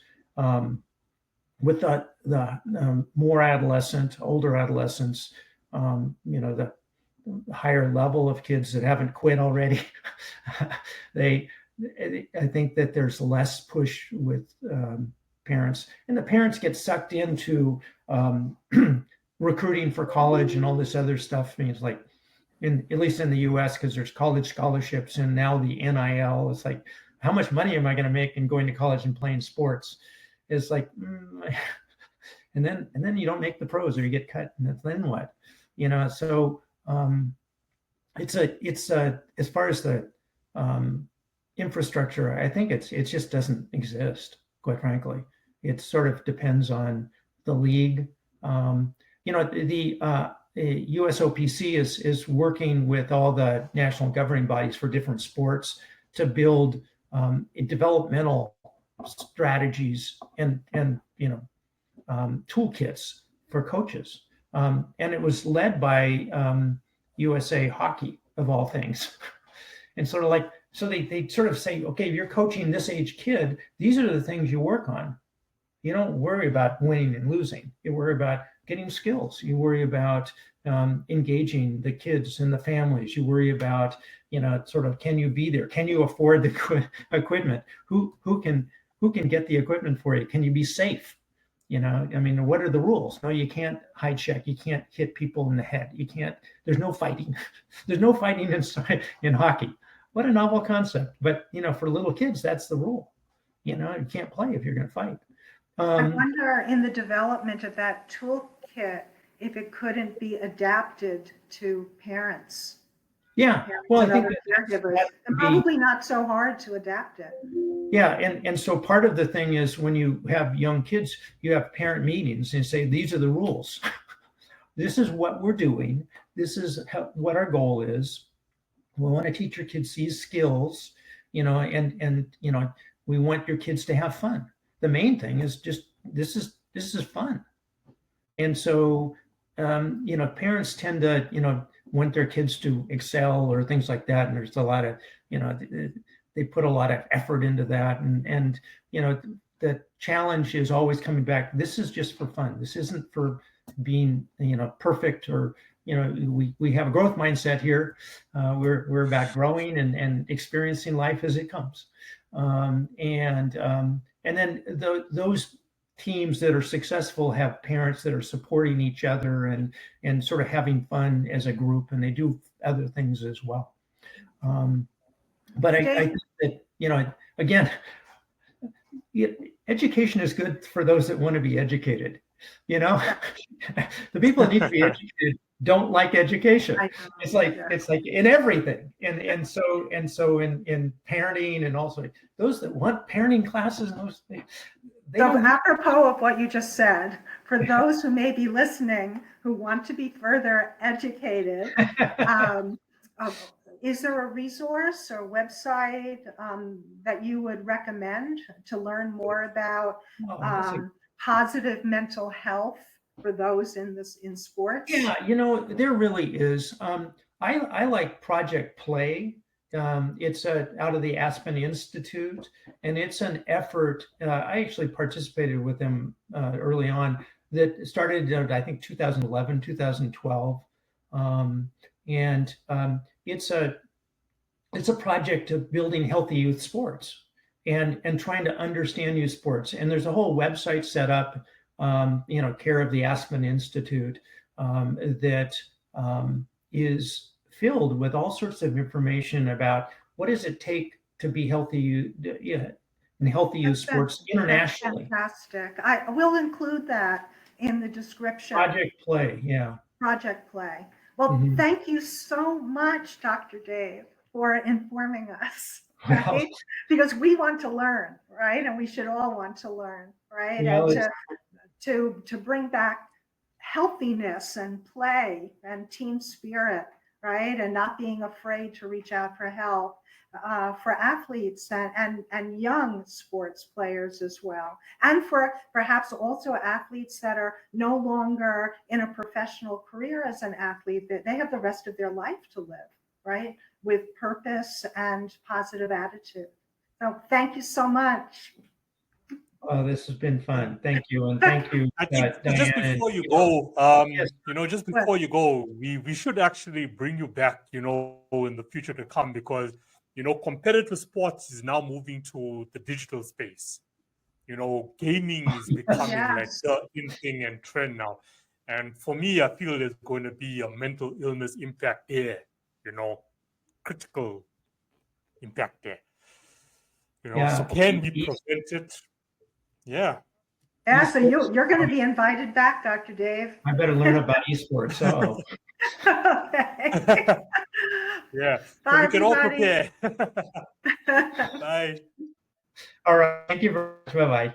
B: with the more older adolescents, the higher level of kids that haven't quit already. I think that there's less push with parents, and the parents get sucked into recruiting for college and all this other stuff. I mean, it's like, at least in the US, because there's college scholarships and now the NIL, it's like, how much money am I going to make in going to college and playing sports? It's like, and then you don't make the pros, or you get cut, and then what? So it's as far as the infrastructure, I think it just doesn't exist, quite frankly. It sort of depends on the league. The USOPC is working with all the national governing bodies for different sports to build developmental strategies and toolkits for coaches. And it was led by USA Hockey, of all things. And sort of like, so they sort of say, okay, if you're coaching this age kid, these are the things you work on. You don't worry about winning and losing. You worry about getting skills. You worry about engaging the kids and the families. You worry about, sort of, can you be there? Can you afford the equipment? Who can get the equipment for you? Can you be safe? What are the rules? No, you can't high check. You can't hit people in the head. You can't, there's no fighting. There's no fighting in hockey. What a novel concept. But, for little kids, that's the rule. You can't play if you're going to fight.
A: I wonder, in the development of that toolkit, if it couldn't be adapted to parents.
B: Yeah, well, I think
A: caregivers, and probably not so hard to adapt it.
B: Yeah, and so part of the thing is, when you have young kids, you have parent meetings and say, these are the rules. This is what we're doing. This is what our goal is. We want to teach your kids these skills, and we want your kids to have fun. The main thing is just, this is fun. And so, parents tend to, want their kids to excel or things like that. And there's a lot of, they put a lot of effort into that. And the challenge is always coming back. This is just for fun. This isn't for being, perfect, or, we have a growth mindset here. We're about growing and experiencing life as it comes. And then those teams that are successful have parents that are supporting each other and sort of having fun as a group, and they do other things as well. But I think that, again, education is good for those that want to be educated. The people that need to be educated don't like education. It's like in everything, and so in parenting, and also those that want parenting classes and those things.
A: So apropos of what you just said, for those who may be listening who want to be further educated, is there a resource or website that you would recommend to learn more about positive mental health for those in sports?
B: Yeah, there really is. I like Project Play. It's out of the Aspen Institute, and it's an effort. I actually participated with them early on, that started, I think, 2011, 2012. It's a project of building healthy youth sports and trying to understand youth sports. And there's a whole website set up, care of the Aspen Institute, that is filled with all sorts of information about what does it take to be healthy, and healthy youth
A: That's
B: sports internationally.
A: fantastic. I will include that in the description.
B: Project Play, yeah.
A: Project Play. Well,
B: Mhm.
A: thank you so much, Dr. Dave, for informing us,
B: Well,
A: right? Because we want to learn, right? And we should all want to learn, right?
B: well,
A: And to bring back healthiness and play and team spirit, right? And not being afraid to reach out for help for athletes and young sports players as well. And for perhaps also athletes that are no longer in a professional career as an athlete, that they have the rest of their life to live, right? With purpose and positive attitude. So thank you so much.
B: this has been fun. Thank you, and thank you,
C: I think
B: Diane.
C: just
B: And,
C: before you
B: you know,
C: go,
B: yes,
C: just
A: Well,
C: before you go, we should actually bring you back, in the future to come because, competitive sports is now moving to the digital space. Gaming is becoming like
A: yes.
C: the in thing and trend now. And for me, I feel there's going to be a mental illness impact there, critical impact there. So
B: yeah.
C: can we prevent it? Yeah.
A: Yeah, so
B: Esports.
A: you're going to be invited back, Dr. Dave.
B: I better learn about esports. Uh-oh.
A: Okay.
C: Yeah. So
A: Bye,
C: we can all
A: everybody.
C: prepare. Bye.
B: All right. Thank you very much. Bye-bye.